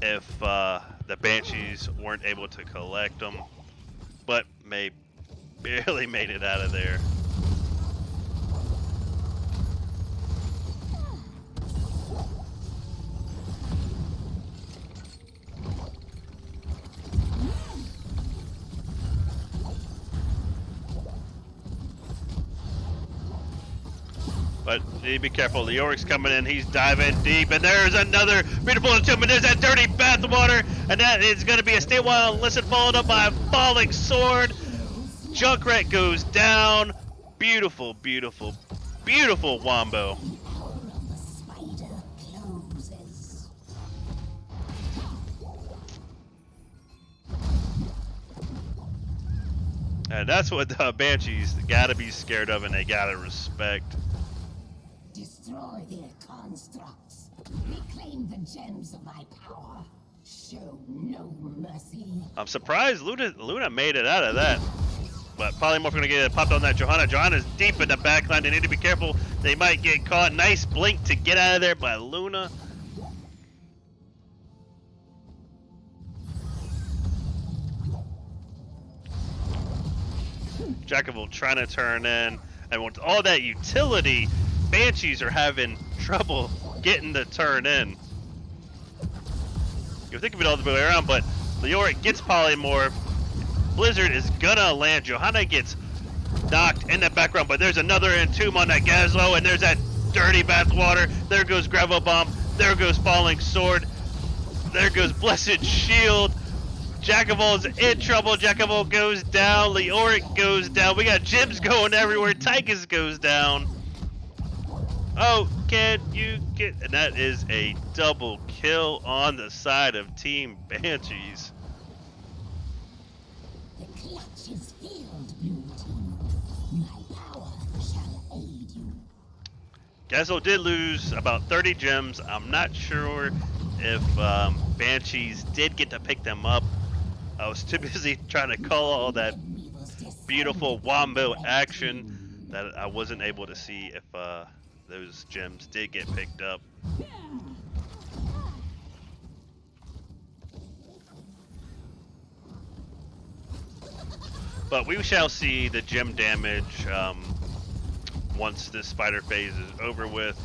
if the Banshees weren't able to collect them. But May barely made it out of there. But you need to be careful. Leoric's coming in. He's diving deep. And there's another beautiful entombment. There's that dirty bathwater. And that is going to be a stay while and listen, followed up by a falling sword. Junkrat goes down. Beautiful, beautiful, beautiful wombo. power of the spider closes. And that's what the Banshees gotta be scared of and they gotta respect. Destroy their constructs. Reclaim the gems of my power. Show no mercy. I'm surprised Luna made it out of that. But Polymorph gonna get it popped on that Johanna. Johanna's deep in the backline. They need to be careful. They might get caught. Nice blink to get out of there by Luna. Jackaville trying to turn in. And with all that utility, Banshees are having trouble getting the turn in. You think of it all the way around, but Leoric gets Polymorph. Blizzard is gonna land. Johanna gets knocked in the background, but there's another entomb on that Gazlo, and there's that dirty bathwater. There goes Gravel Bomb. There goes Falling Sword. There goes Blessed Shield. Jackaville's in trouble. Jackaville goes down. Leoric goes down. We got Jibs going everywhere. Tychus goes down. Oh, can you get... And that is a double kill on the side of Team Banshees. The clutch is filled, blue team. My power shall aid you. Gazzo did lose about 30 gems. I'm not sure if Banshees did get to pick them up. I was too busy trying to call all that beautiful wombo action that I wasn't able to see if those gems did get picked up. But we shall see the gem damage once this spider phase is over with.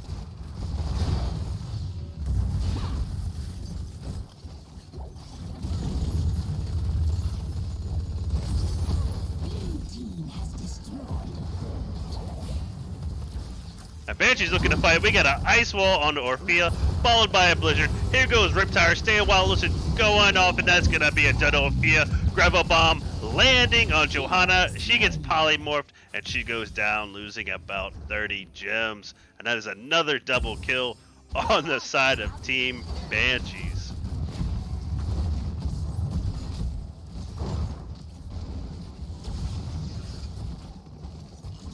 And Banshee's looking to fight. We got an ice wall onto Orphea, followed by a blizzard. Here goes Riptire, stay a while, listen, going off, and that's gonna be a dead Orphea. Gravel Bomb landing on Johanna. She gets polymorphed and she goes down, losing about 30 gems. And that is another double kill on the side of Team Banshees.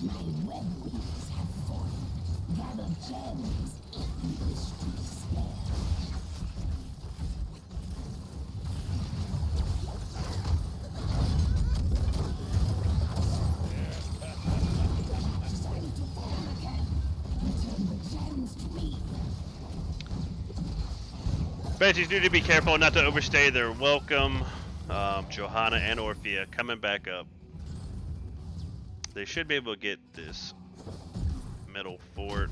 My web weavers have fallen. Gather gems if you wish to spare. Banshees need to be careful not to overstay their welcome. Johanna and Orphea coming back up. They should be able to get this middle fort.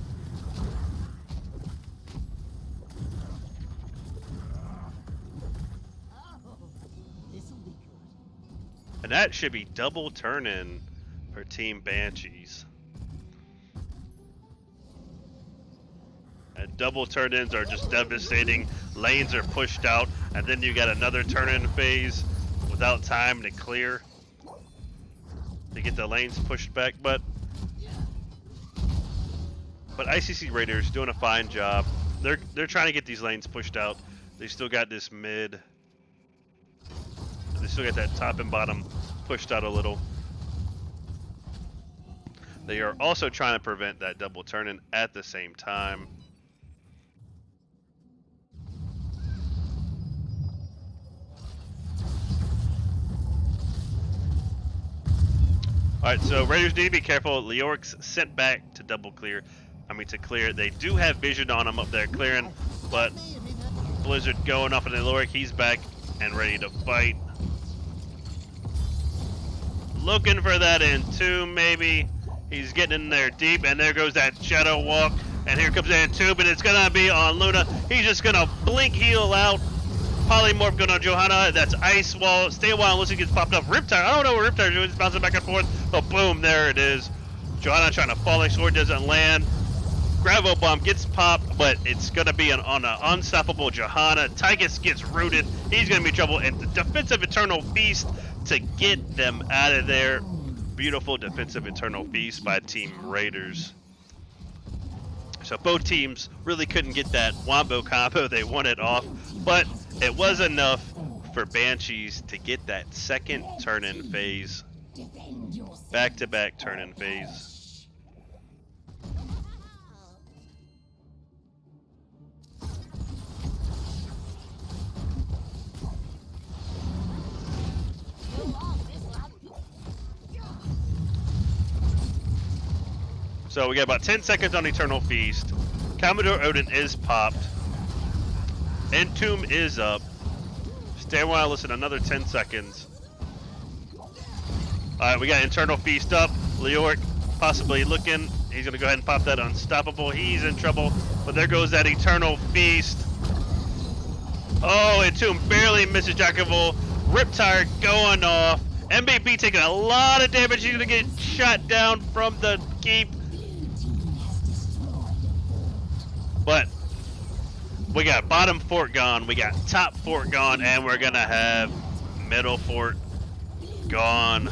And that should be double turn-in for Team Banshees. And double turn-ins are just devastating. Lanes are pushed out, and then you got another turn-in phase without time to clear to get the lanes pushed back. But ICC Raiders doing a fine job. They're trying to get these lanes pushed out. They still got this mid. They still got that top and bottom pushed out a little. They are also trying to prevent that double turn-in at the same time. Alright, so Raiders need to be careful. Leoric's sent back to double clear. To clear. They do have vision on him up there clearing, but Blizzard going off on Leoric. He's back and ready to fight. Looking for that Entomb, maybe. He's getting in there deep, and there goes that Shadow Walk. And here comes the Entomb, and it's going to be on Luna. He's just going to blink heal out. Polymorph going on Johanna. That's Ice Wall. Stay a while unless he gets popped up. Riptide. I don't know what Riptide is doing. He's bouncing back and forth. But boom, there it is. Johanna trying to Falling Sword, doesn't land. Gravel Bomb gets popped, but it's going to be on an unstoppable Johanna. Tygus gets rooted. He's going to be in trouble. And the defensive Eternal Feast to get them out of there. Beautiful defensive Eternal Feast by Team Raiders. So both teams really couldn't get that Wombo combo. They won it off, but it was enough for Banshees to get that second turn-in phase. Back-to-back turn-in phase. So we got about 10 seconds on Eternal Feast. Commodore Odin is popped. Entomb is up. Stay a while, listen, another 10 seconds. Alright, we got Eternal Feast up. Leoric possibly looking. He's going to go ahead and pop that Unstoppable. He's in trouble, but there goes that Eternal Feast. Oh, Entomb barely misses Jackable. Riptide going off. MVP taking a lot of damage. He's going to get shot down from the keep. But we got bottom fort gone, we got top fort gone, and we're gonna have middle fort gone.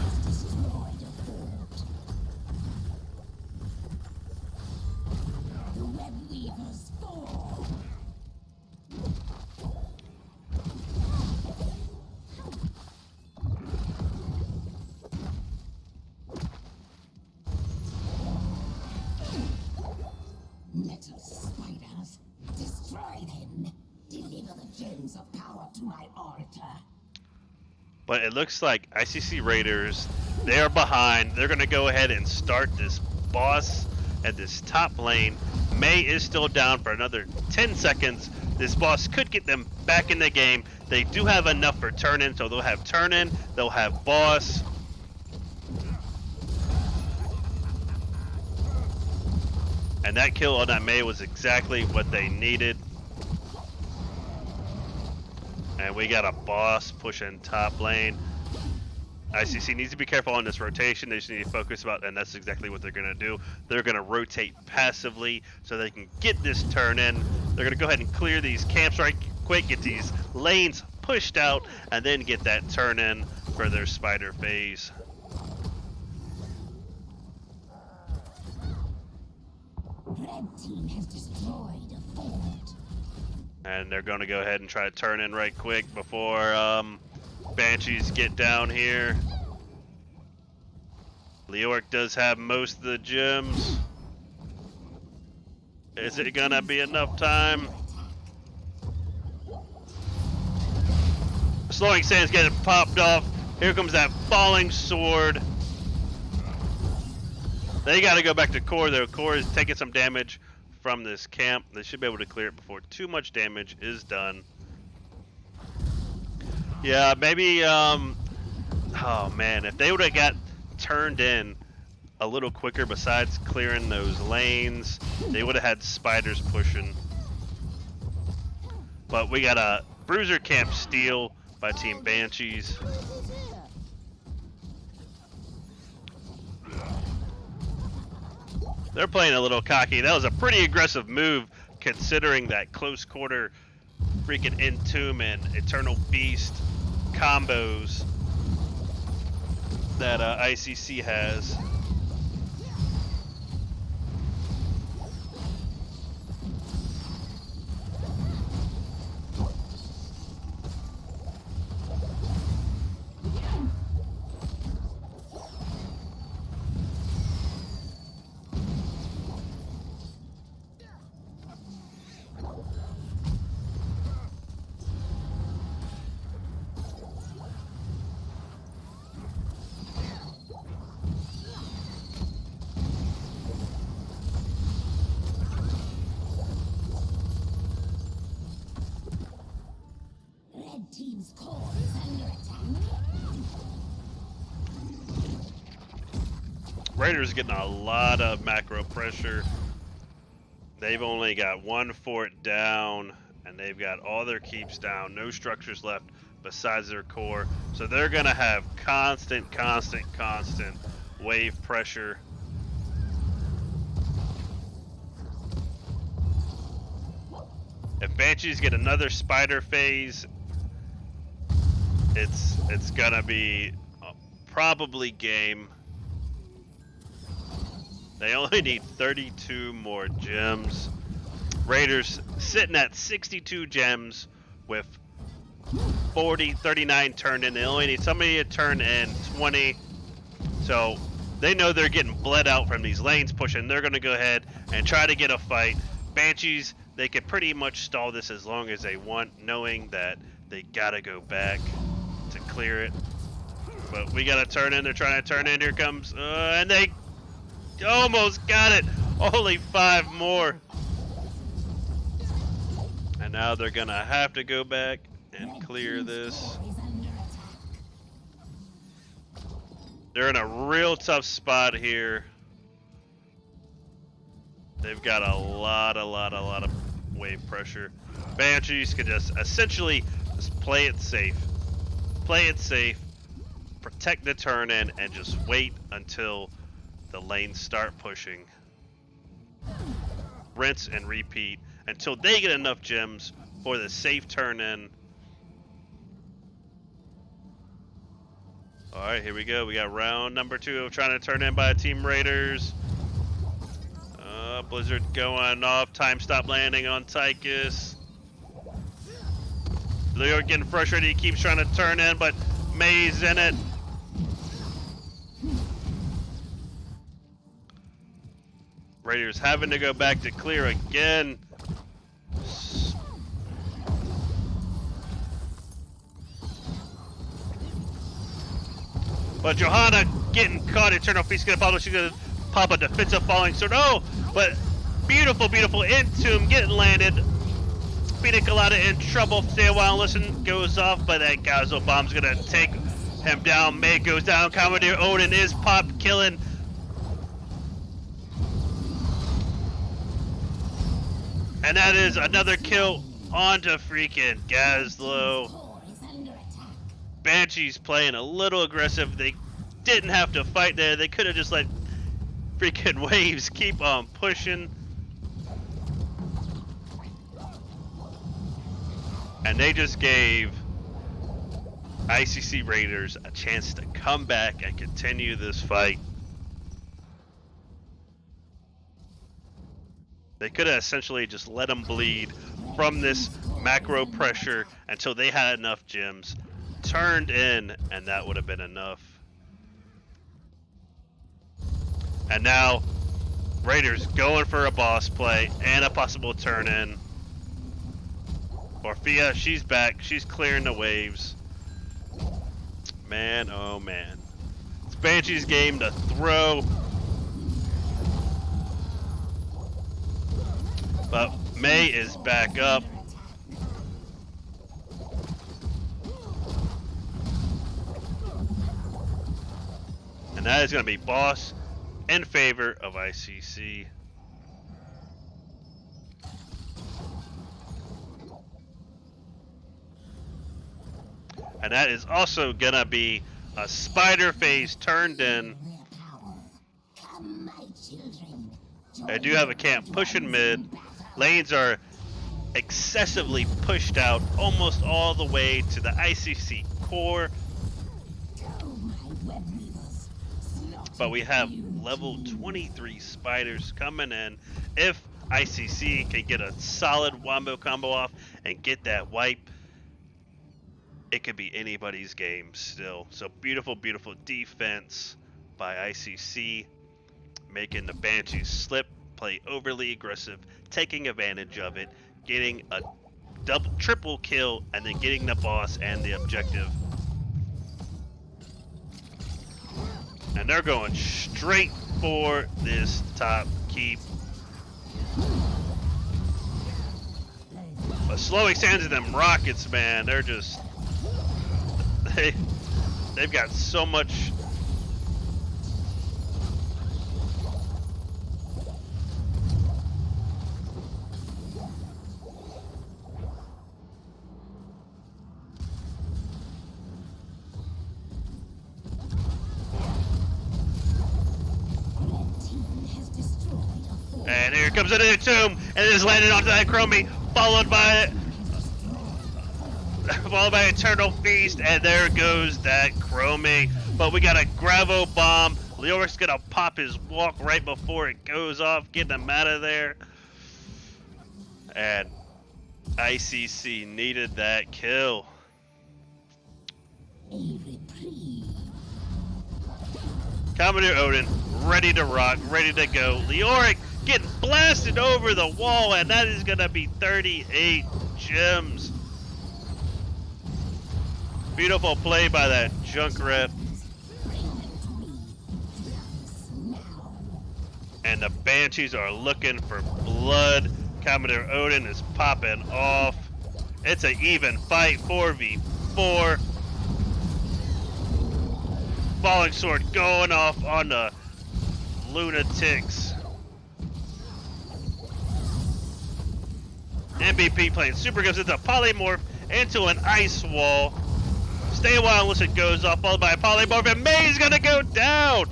Metal spiders, destroy them. Deliver the gems of power to my altar. But it looks like ICC Raiders, they are behind. They're going to go ahead and start this boss at this top lane. May is still down for another 10 seconds. This boss could get them back in the game. They do have enough for turn-in, so they'll have turn-in, they'll have boss. And that kill on that May was exactly what they needed. And we got a boss pushing top lane. ICC needs to be careful on this rotation. They just need to focus about, and that's exactly what they're going to do. They're going to rotate passively so they can get this turn in. They're going to go ahead and clear these camps right quick, get these lanes pushed out, and then get that turn in for their spider phase. Red team has destroyed a fort. And they're going to go ahead and try to turn in right quick before Banshees get down here. Leoric does have most of the gems. Is it going to be enough time? Slowing Sands getting popped off. Here comes that Falling Sword. They got to go back to core though. Core is taking some damage from this camp. They should be able to clear it before too much damage is done. Yeah, maybe, oh man, if they would have got turned in a little quicker besides clearing those lanes, they would have had spiders pushing. But we got a bruiser camp steal by Team Banshees. They're playing a little cocky. That was a pretty aggressive move considering that close quarter freaking Entomb and Eternal Beast combos that ICC has. Red team's core is under attack. Raiders getting a lot of macro pressure. They've only got one fort down, and they've got all their keeps down. No structures left besides their core. So they're going to have constant wave pressure. If Banshees get another spider phase, it's going to be probably game. They only need 32 more gems. Raiders sitting at 62 gems with 39 turned in. They only need somebody to turn in 20. So they know they're getting bled out from these lanes pushing. They're going to go ahead and try to get a fight. Banshees, they could pretty much stall this as long as they want, knowing that they got to go back to clear it. But we got to turn in. They're trying to turn in. Here comes, and they almost got it. Only 5 more. And now they're going to have to go back and clear this. They're in a real tough spot here. They've got a lot of wave pressure. Banshees can just essentially just play it safe. Play it safe. Protect the turn in and just wait until the lanes start pushing. Rinse and repeat until they get enough gems for the safe turn in. Alright, here we go. We got round number 2 of trying to turn in by Team Raiders. Blizzard going off. Time stop landing on Tychus. Leo getting frustrated. He keeps trying to turn in, but May's in it. Raiders having to go back to clear again. But Johanna getting caught. Eternal Feast gonna pop. She's gonna pop a defensive falling sword. Oh, but beautiful Entomb getting landed. Pina Colada in trouble. Stay a while and listen goes off, but that Gazo bomb's gonna take him down. May goes down. Commodore Odin is popped, killing. And that is another kill onto freaking Gazlo. Banshees playing a little aggressive. They didn't have to fight there. They could have just let freaking waves keep on pushing. And they just gave ICC Raiders a chance to come back and continue this fight. They could have essentially just let them bleed from this macro pressure until they had enough gems, turned in, and that would have been enough. And now, Raiders going for a boss play and a possible turn in. Orphea, she's back. She's clearing the waves. Man, oh man. It's Banshee's game to throw. But May is back up. And that is going to be boss in favor of ICC. And that is also going to be a spider phase turned in. Come, my children. I do have a camp pushing mid. Lanes are excessively pushed out almost all the way to the ICC core. But we have level 23 spiders coming in. If ICC can get a solid wombo combo off and get that wipe, it could be anybody's game still. So beautiful, beautiful defense by ICC, making the Banshees slip, play overly aggressive, taking advantage of it, getting a triple kill, and then getting the boss and the objective. And they're going straight for this top keep. But slowing sands of them rockets, man, they're just they've got so much. And here comes another tomb, and it is landed onto that Chromie, followed by Eternal Feast, and there goes that Chromie. But we got a Gravo Bomb. Leoric's gonna pop his walk right before it goes off, getting him out of there. And ICC needed that kill. Commodore Odin, ready to rock, ready to go. Leoric getting blasted over the wall, and that is gonna be 38 gems. Beautiful play by that Junkrat. And the Banshees are looking for blood. Commodore Odin is popping off. It's an even fight, 4v4. Falling Sword going off on the lunatics. MVP playing super goes into polymorph into an ice wall. Stay a while unless it goes off, followed by a polymorph, and May's gonna go down!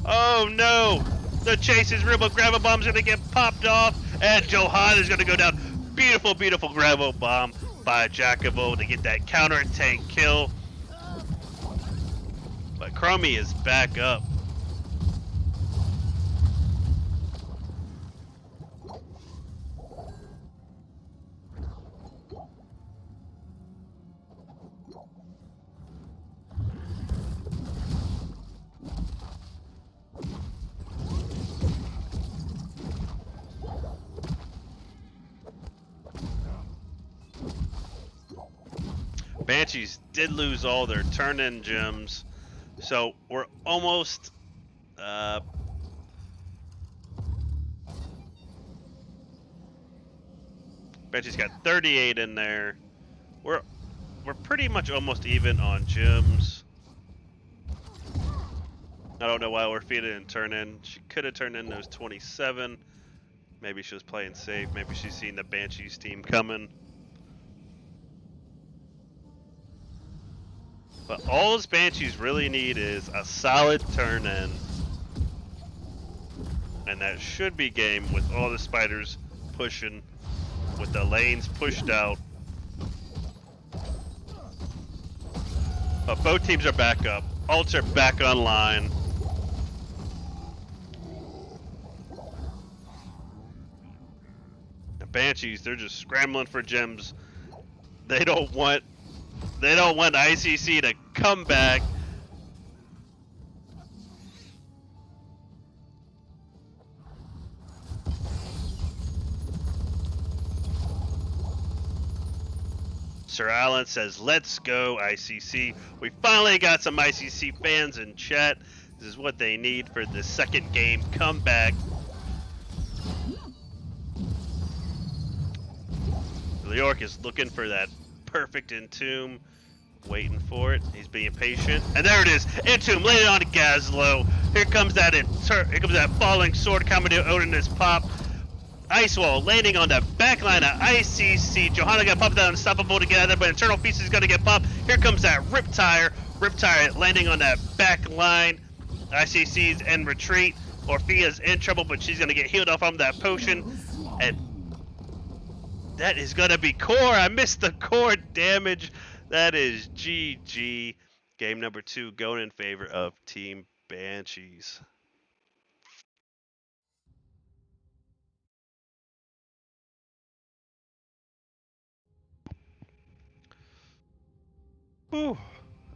Oh no! The chase is real, but Gravo Bomb's gonna get popped off, and Johan is gonna go down. Beautiful, beautiful Gravo Bomb by Jacobo to get that counter tank kill. But Chromie is back up. Banshees did lose all their turn-in gems, so we're almost Banshees got 38 in there. We're pretty much almost even on gems. I don't know why we're feeding and turn-in. She could have turned in those 27. Maybe she was playing safe. Maybe she's seen the Banshees team coming. But all those Banshees really need is a solid turn-in. And that should be game with all the spiders pushing, with the lanes pushed out. But both teams are back up. Ults are back online. The Banshees, they're just scrambling for gems. They don't want ICC to come back. Sir Allen says, let's go ICC. We finally got some ICC fans in chat. This is what they need for the second game comeback. Leoric is looking for that perfect entomb, waiting for it. He's being patient, and there it is. Entomb laid on to Gazlo. Here comes that falling sword coming to Odin's pop. Ice Wall landing on the back line of ICC. Johanna got popped out unstoppable together, but Eternal Feast is going to get popped. Here comes that Riptire. Riptire landing on that back line. ICC's in retreat. Orphea's in trouble, but she's going to get healed off from that potion. And that is going to be core. I missed the core damage. That is GG. Game number 2 going in favor of Team Banshees. Whew.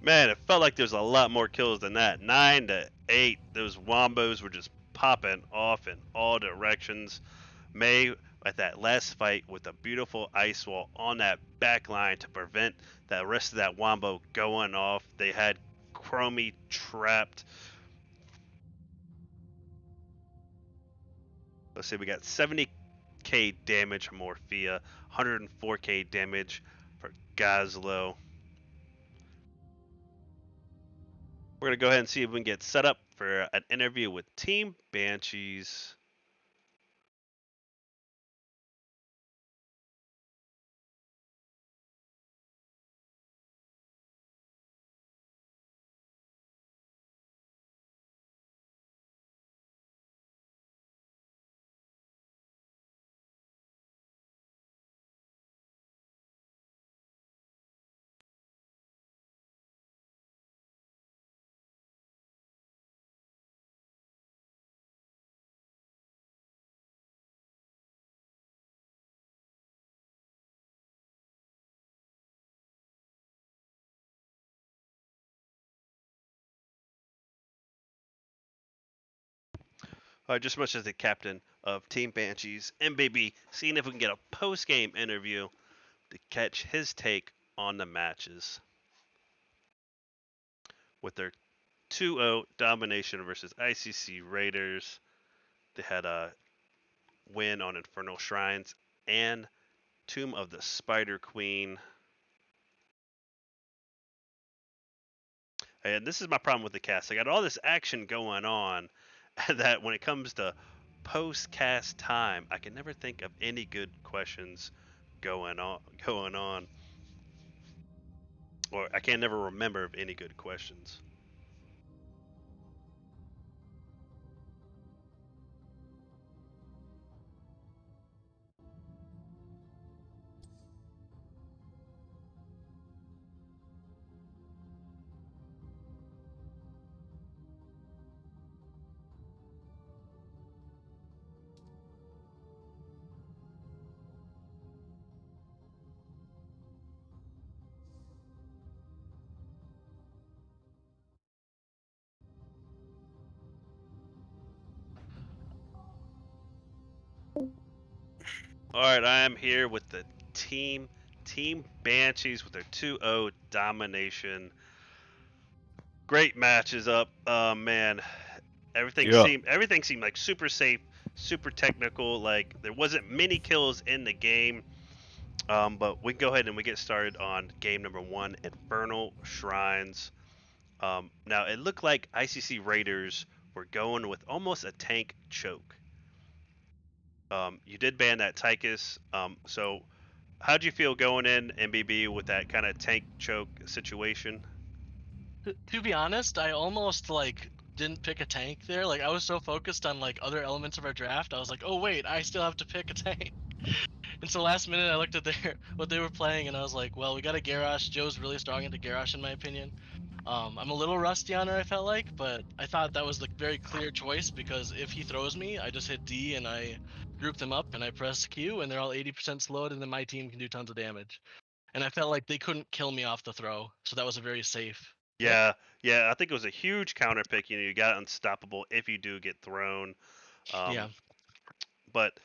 Man, it felt like there's a lot more kills than that. 9 to 8. Those wombos were just popping off in all directions. May at that last fight with a beautiful ice wall on that back line to prevent the rest of that wombo going off. They had Chromie trapped. Let's see, we got 70k damage from Orphea, 104k damage for Gazlo. We're going to go ahead and see if we can get set up for an interview with Team Banshees. Just much as the captain of Team Banshees, MBB, seeing if we can get a post-game interview to catch his take on the matches. With their 2-0 domination versus ICC Raiders, they had a win on Infernal Shrines and Tomb of the Spider Queen. And this is my problem with the cast. I got all this action going on that when it comes to post-cast time, I can never think of any good questions going on. Or I can never remember of any good questions. All right, I am here with the Team Banshees with their 2-0 domination. Great matches up. Man, everything seemed like super safe, super technical. Like there wasn't many kills in the game. But we can go ahead and we get started on game number 1, Infernal Shrines. Now it looked like ICC Raiders were going with almost a tank choke. You did ban that Tychus. So how'd you feel going in MBB with that kind of tank choke situation? To be honest, I almost like didn't pick a tank there. Like I was so focused on like other elements of our draft, I was like, oh wait, I still have to pick a tank. And so last minute I looked at what they were playing and I was like, well, we got a Garrosh. Joe's really strong into Garrosh in my opinion. I'm a little rusty on her, I felt like, but I thought that was the very clear choice because if he throws me, I just hit D and I group them up and I press Q and they're all 80% slowed and then my team can do tons of damage. And I felt like they couldn't kill me off the throw, so that was a very safe pick. Yeah, I think it was a huge counter pick. You got unstoppable if you do get thrown. Yeah. But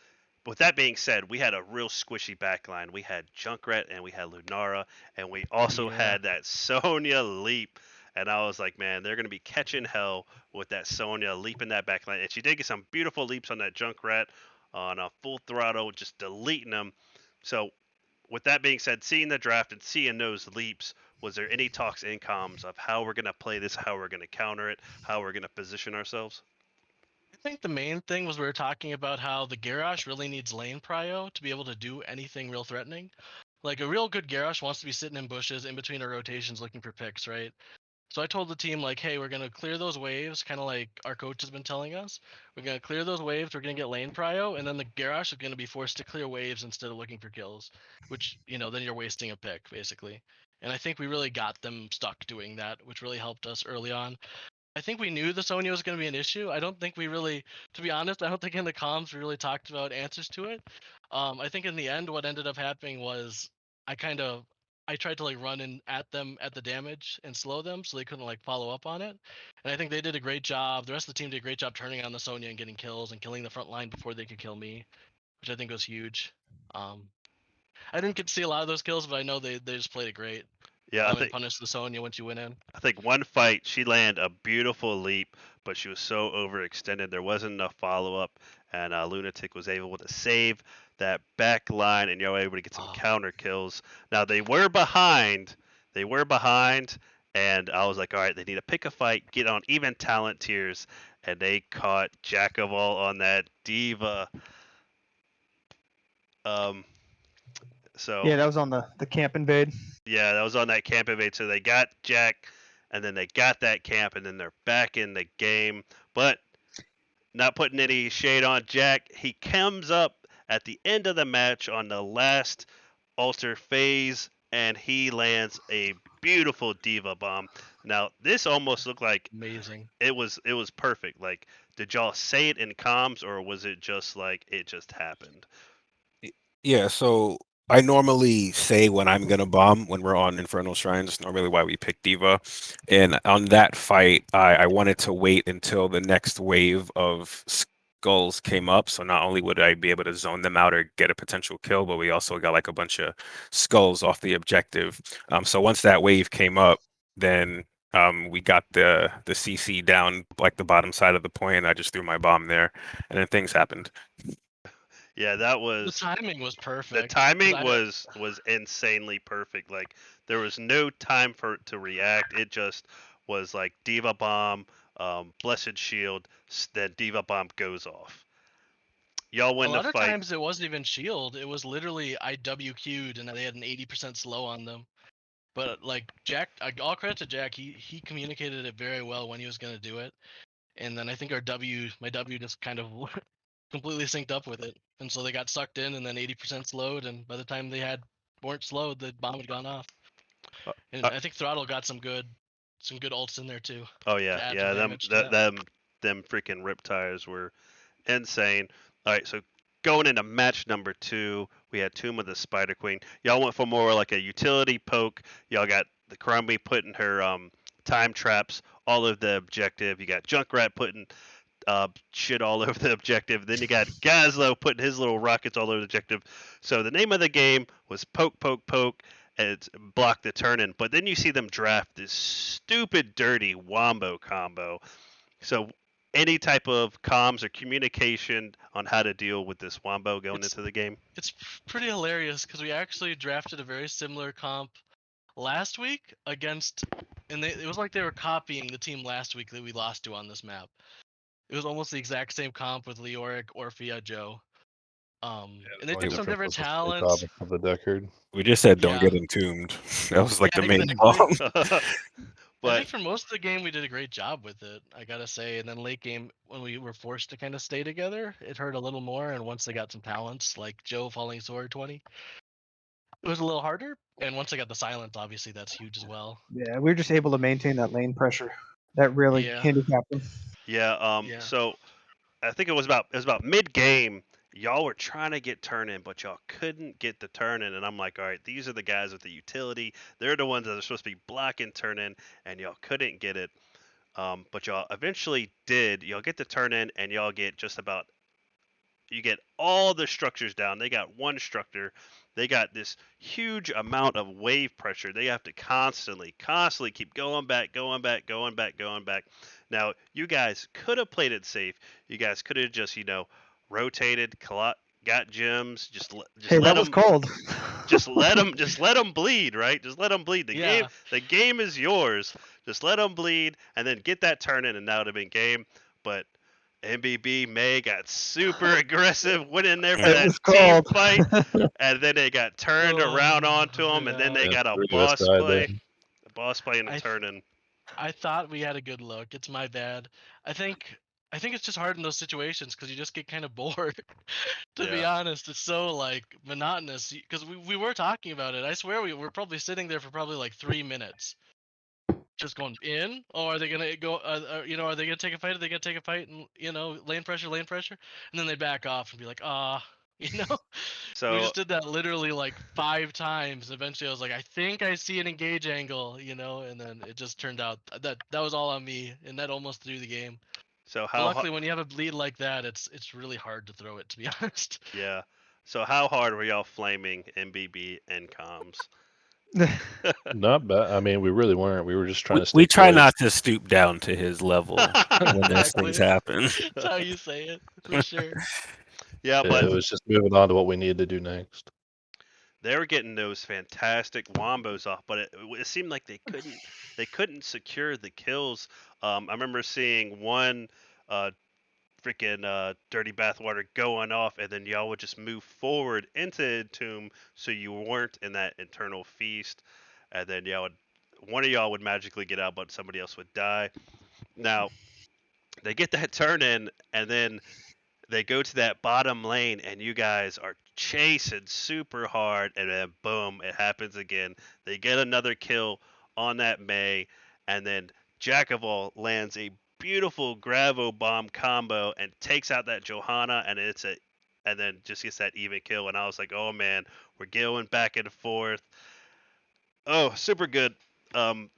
with that being said, we had a real squishy backline. We had Junkrat and we had Lunara, and we also had that Sonya leap. And I was like, man, they're going to be catching hell with that Sonya leap in that backline. And she did get some beautiful leaps on that Junkrat on a full throttle, just deleting them. So with that being said, seeing the draft and seeing those leaps Was there any talks in comms of how we're gonna play this, how we're gonna counter it, how we're gonna position ourselves? I think the main thing was we were talking about how the Garrosh really needs lane prio to be able to do anything real threatening. Like a real good Garrosh wants to be sitting in bushes in between our rotations looking for picks, right? So I told the team like, hey, we're gonna clear those waves, kind of like our coach has been telling us. We're gonna clear those waves. We're gonna get lane prio, and then the Garrosh is gonna be forced to clear waves instead of looking for kills, which then you're wasting a pick basically. And I think we really got them stuck doing that, which really helped us early on. I think we knew the Sonya was going to be an issue. I don't think we really, to be honest, I don't think in the comms we really talked about answers to it. I think in the end, what ended up happening was I kind of I tried to like run in at them at the damage and slow them so they couldn't like follow up on it. And I think they did a great job. The rest of the team did a great job turning on the Sonya and getting kills and killing the front line before they could kill me, which I think was huge. Um, I didn't get to see a lot of those kills, but I know they just played it great. Yeah, And punished the Sonya when she went in. I think one fight she landed a beautiful leap, but she was so overextended there wasn't enough follow up, and Lunatic was able to save that back line, and you were able to get some Oh. counter kills. Now they were behind, and I was like, all right, they need to pick a fight, get on even talent tiers, and they caught Jack of all on that diva. Um, so Yeah, that was on the camp invade. yeah, that was on that camp evade. So they got Jack, and then they got that camp, and then they're back in the game. But not putting any shade on Jack, he comes up at the end of the match on the last altar phase, and he lands a beautiful diva bomb. Now this almost looked like Amazing. it was perfect. Like, did y'all say it in comms, or was it just like it just happened? Yeah, so I normally say when I'm gonna bomb when we're on Infernal Shrines, normally why we pick Diva. And on that fight, I wanted to wait until the next wave of skulls came up. So not only would I be able to zone them out or get a potential kill, but we also got like a bunch of skulls off the objective. So once that wave came up, then we got the CC down like the bottom side of the point, and I just threw my bomb there, and then things happened. Yeah, that The was timing was the perfect. 'Cause timing I was insanely perfect. Like, there was no time for it to react. It just was like Diva Bomb, Blessed Shield, then Diva Bomb goes off. Y'all a win the lot of fight. times it wasn't even shield. It was literally I WQ'd and they had an 80% slow on them. But like Jack, all credit to Jack. He communicated it very well when he was gonna do it. And then I think my W just kind of completely synced up with it. And so they got sucked in and then 80% slowed. And by the time they weren't slowed, the bomb had gone off. Uh, And uh, I think Throttle got some good ults in there too oh to yeah, add to yeah. the Them damage to that that. them freaking rip tires were insane. All right, so going into match number 2, we had Tomb of the Spider Queen. Y'all went for more like a utility poke. Y'all got the Crumby putting her time traps all over the objective. You got Junkrat putting shit all over the objective. Then you got Gazlo putting his little rockets all over the objective. So the name of the game was poke, poke, poke, and it's block the turn in. But then you see them draft this stupid, dirty Wombo combo. So any type of comms or communication on how to deal with this Wombo going It's into the game? it's pretty hilarious because we actually drafted a very similar comp last week against, and it was like they were copying the team last week that we lost to on this map. It was almost the exact same comp with Leoric, Orphea, Joe. And they Only took some difference different was the talents. topic of the Deckard. We just said don't Yeah, get entombed. That was like yeah, the main exactly. call. I But think for most of the game we did a great job with it, I gotta say. And then late game, when we were forced to kind of stay together, it hurt a little more. And once they got some talents like Joe falling sword 20, it was a little harder. And once I got the silence, obviously that's huge as well. Yeah, we were just able to maintain that lane pressure. That really Yeah, handicapped them. yeah, yeah. so I think it was about mid game. Y'all were trying to get turn in, but y'all couldn't get the turn in. And I'm like, all right, these are the guys with the utility. They're the ones that are supposed to be blocking turn in, and y'all couldn't get it. But y'all eventually did. Y'all get the turn in, and y'all get just about you get all the structures down. They got one structure. They got this huge amount of wave pressure. They have to constantly keep going back, going back, going back, going back. Now, you guys could have played it safe. You guys could have just, rotated, got gems, just Hey, let that was them cold. just let them bleed, right? Just let them bleed. Yeah. The game is yours. Just let them bleed, and then get that turn in, and that would have been game. But MBB May got super aggressive, went in there for It that was team called. fight, and then they got turned around onto him, and then they Yeah, got a 3 of us boss died play, there. a boss play and a I turn in. I thought we had a good look. It's my bad. I think it's just hard in those situations because you just get kind of bored. To be Yeah. honest, it's so like monotonous. Because we were talking about it. I swear we were probably sitting there for probably like 3 minutes, just going in. Oh, are they gonna go? Are they gonna take a fight? Are they gonna take a fight? And lane pressure, and then they back off and be like, ah. You know, we So just did that literally like 5 times. Eventually, I was like, I think I see an engage angle, and then it just turned out that was all on me, and that almost threw the game. so But how luckily, when you have a bleed like that, it's really hard to throw it, to be honest. yeah. So how hard were y'all flaming MBB and comms? Not bad. I mean, we really weren't. We were just trying to stay We try quick. not to stoop down to his level when those things happen. That's how you say it, for sure. Yeah, Yeah, but it was just moving on to what we needed to do next. they were getting those fantastic wombos off, but it seemed like they couldn't secure the kills. I remember seeing one freaking dirty bathwater going off, and then y'all would just move forward into Entomb, so you weren't in that internal feast, and then one of y'all would magically get out, but somebody else would die. Now they get that turn in, and then they go to that bottom lane, and you guys are chasing super hard, and then boom, it happens again. They get another kill on that May, and then Jack of all lands a beautiful Gravo bomb combo and takes out that Johanna, and then just gets that even kill. And I was like, oh man, we're going back and forth. Oh, super good. Um,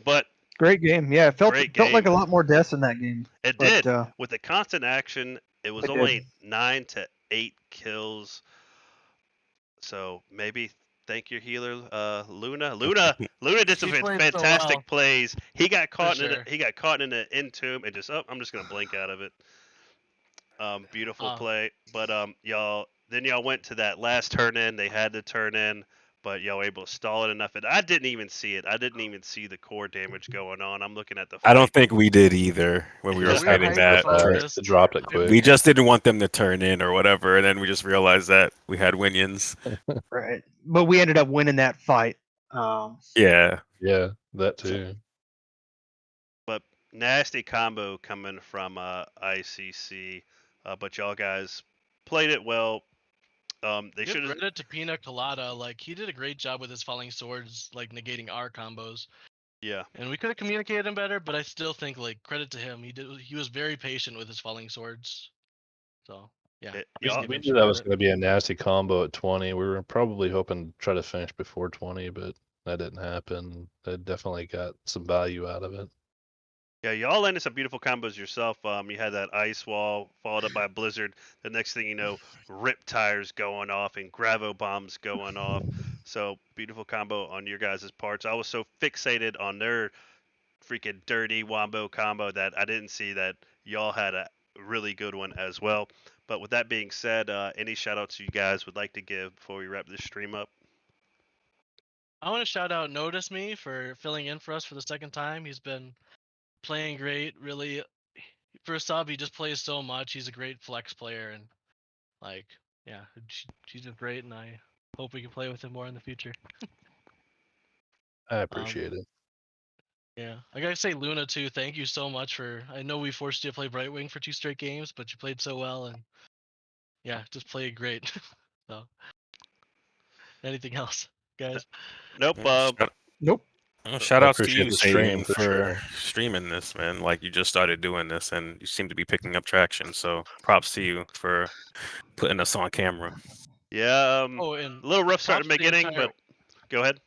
but Great game. Yeah, it felt great felt like game. a lot more deaths in that game. It But did. With the constant action, it was it did. only 9 to 8 kills. So maybe thank your healer, Luna. Luna did some She played so fantastic well, plays. He got caught sure. he got caught in an entomb and just I'm just gonna blink out of it. Beautiful play. But y'all went to that last turn in. They had to turn in, but y'all were able to stall it enough. And I didn't even see it. I didn't even see the core damage going on. I'm looking at the fight. I don't think we did either when we We were Yeah, just we were had to fighting move that. fast. hyper-focused. It dropped it I- quick. We just didn't want them to turn in or whatever, and then we just realized that we had Winions. Right. But we ended up winning that fight. Yeah. Yeah, that too. But nasty combo coming from ICC. But y'all guys played it well. They Give should have. credit to Pina Colada. Like, he did a great job with his falling swords, like negating our combos. Yeah. And we could have communicated him better, but I still think like credit to him. He was very patient with his falling swords. So yeah, We, Y'all, give we him knew some that was credit. going to be a nasty combo at 20. We were probably hoping to try to finish before 20, but that didn't happen. That definitely got some value out of it. yeah, y'all landed some beautiful combos yourself. You had that ice wall followed up by a blizzard. The next thing you know, rip tires going off and gravo bombs going off. So beautiful combo on your guys' parts. I was so fixated on their freaking dirty wombo combo that I didn't see that y'all had a really good one as well. But with that being said, any shout outs you guys would like to give before we wrap this stream up? I want to shout out Notice Me for filling in for us for the second time. He's been playing great. Really, for a sub, he just plays so much. He's a great flex player, and like, yeah, she's just great. And I hope we can play with him more in the future. I appreciate it. Yeah, I gotta say Luna too. Thank you so much for. I know we forced you to play Brightwing for 2 straight games, but you played so well, and yeah, just played great. So, anything else, guys? Nope. Nope. Well, shout I outs to appreciate you, the stream Sagan, for for sure. streaming this, man. Like you just started doing this, and you seem to be picking up traction. So props to you for putting us on camera. Yeah. Oh, and A little rough start in props the to the beginning, entire. but go ahead.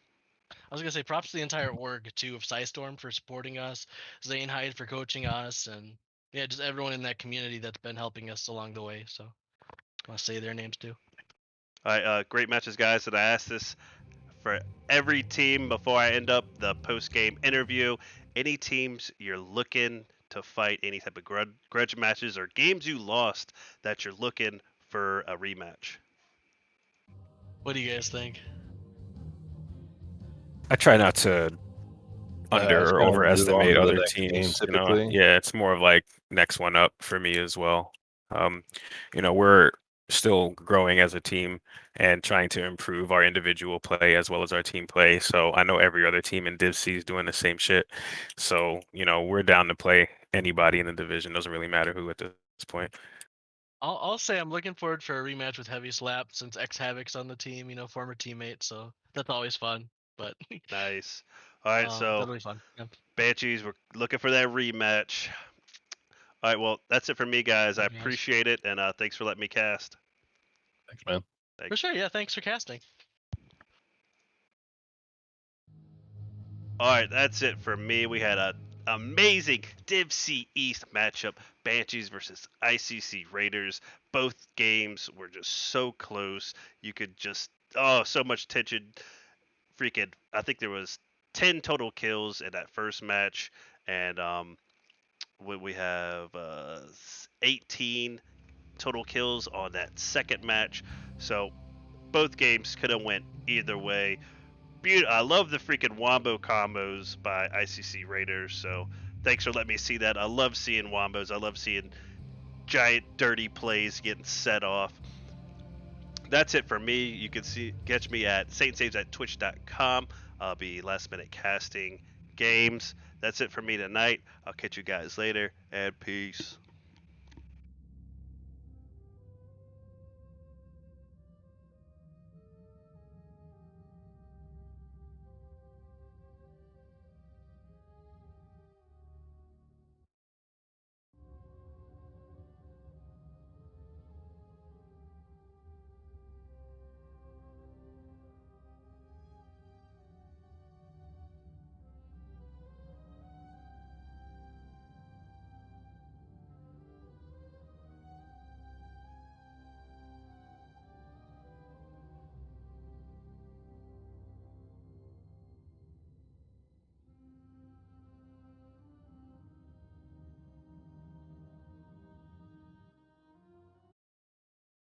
I was gonna say props to the entire org too of Psystorm for supporting us, Zane Hyde for coaching us, and yeah, just everyone in that community that's been helping us along the way. So I want to say their names too. All right. Great matches, guys. And I asked this for every team before I end up the post game interview. Any teams you're looking to fight, any type of grudge matches or games you lost that you're looking for a rematch? What do you guys think? I try not to I under was or gonna move on overestimate to the other next game teams. typically. Yeah, it's more of like next one up for me as well. Um, we're still growing as a team and trying to improve our individual play as well as our team play. So I know every other team in Div C is doing the same shit. So, we're down to play anybody in the division. Doesn't really matter who at this point. I'll say I'm looking forward for a rematch with Heavy Slap since X Havoc's on the team, former teammate, so that's always fun. But Nice. All right, so that'll be fun. Yeah. Banshees, we're looking for that rematch. All right, well, that's it for me, guys. I Thank you, guys. appreciate it, and thanks for letting me cast. Thanks, man. For sure, yeah. Thanks for casting. All right, that's it for me. We had an amazing Div C East matchup. Banshees versus ICC Raiders. Both games were just so close. You could just, so much tension. Freaking, I think there was 10 total kills in that first match. And we have 18 total kills on that second match. So both games could have went either way. I love the freaking wombo combos by ICC Raiders. So thanks for letting me see that. I love seeing wombos. I love seeing giant dirty plays getting set off. That's it for me. You can catch me at saintsaves@twitch.com. I'll be last minute casting games. That's it for me tonight. I'll catch you guys later, and peace.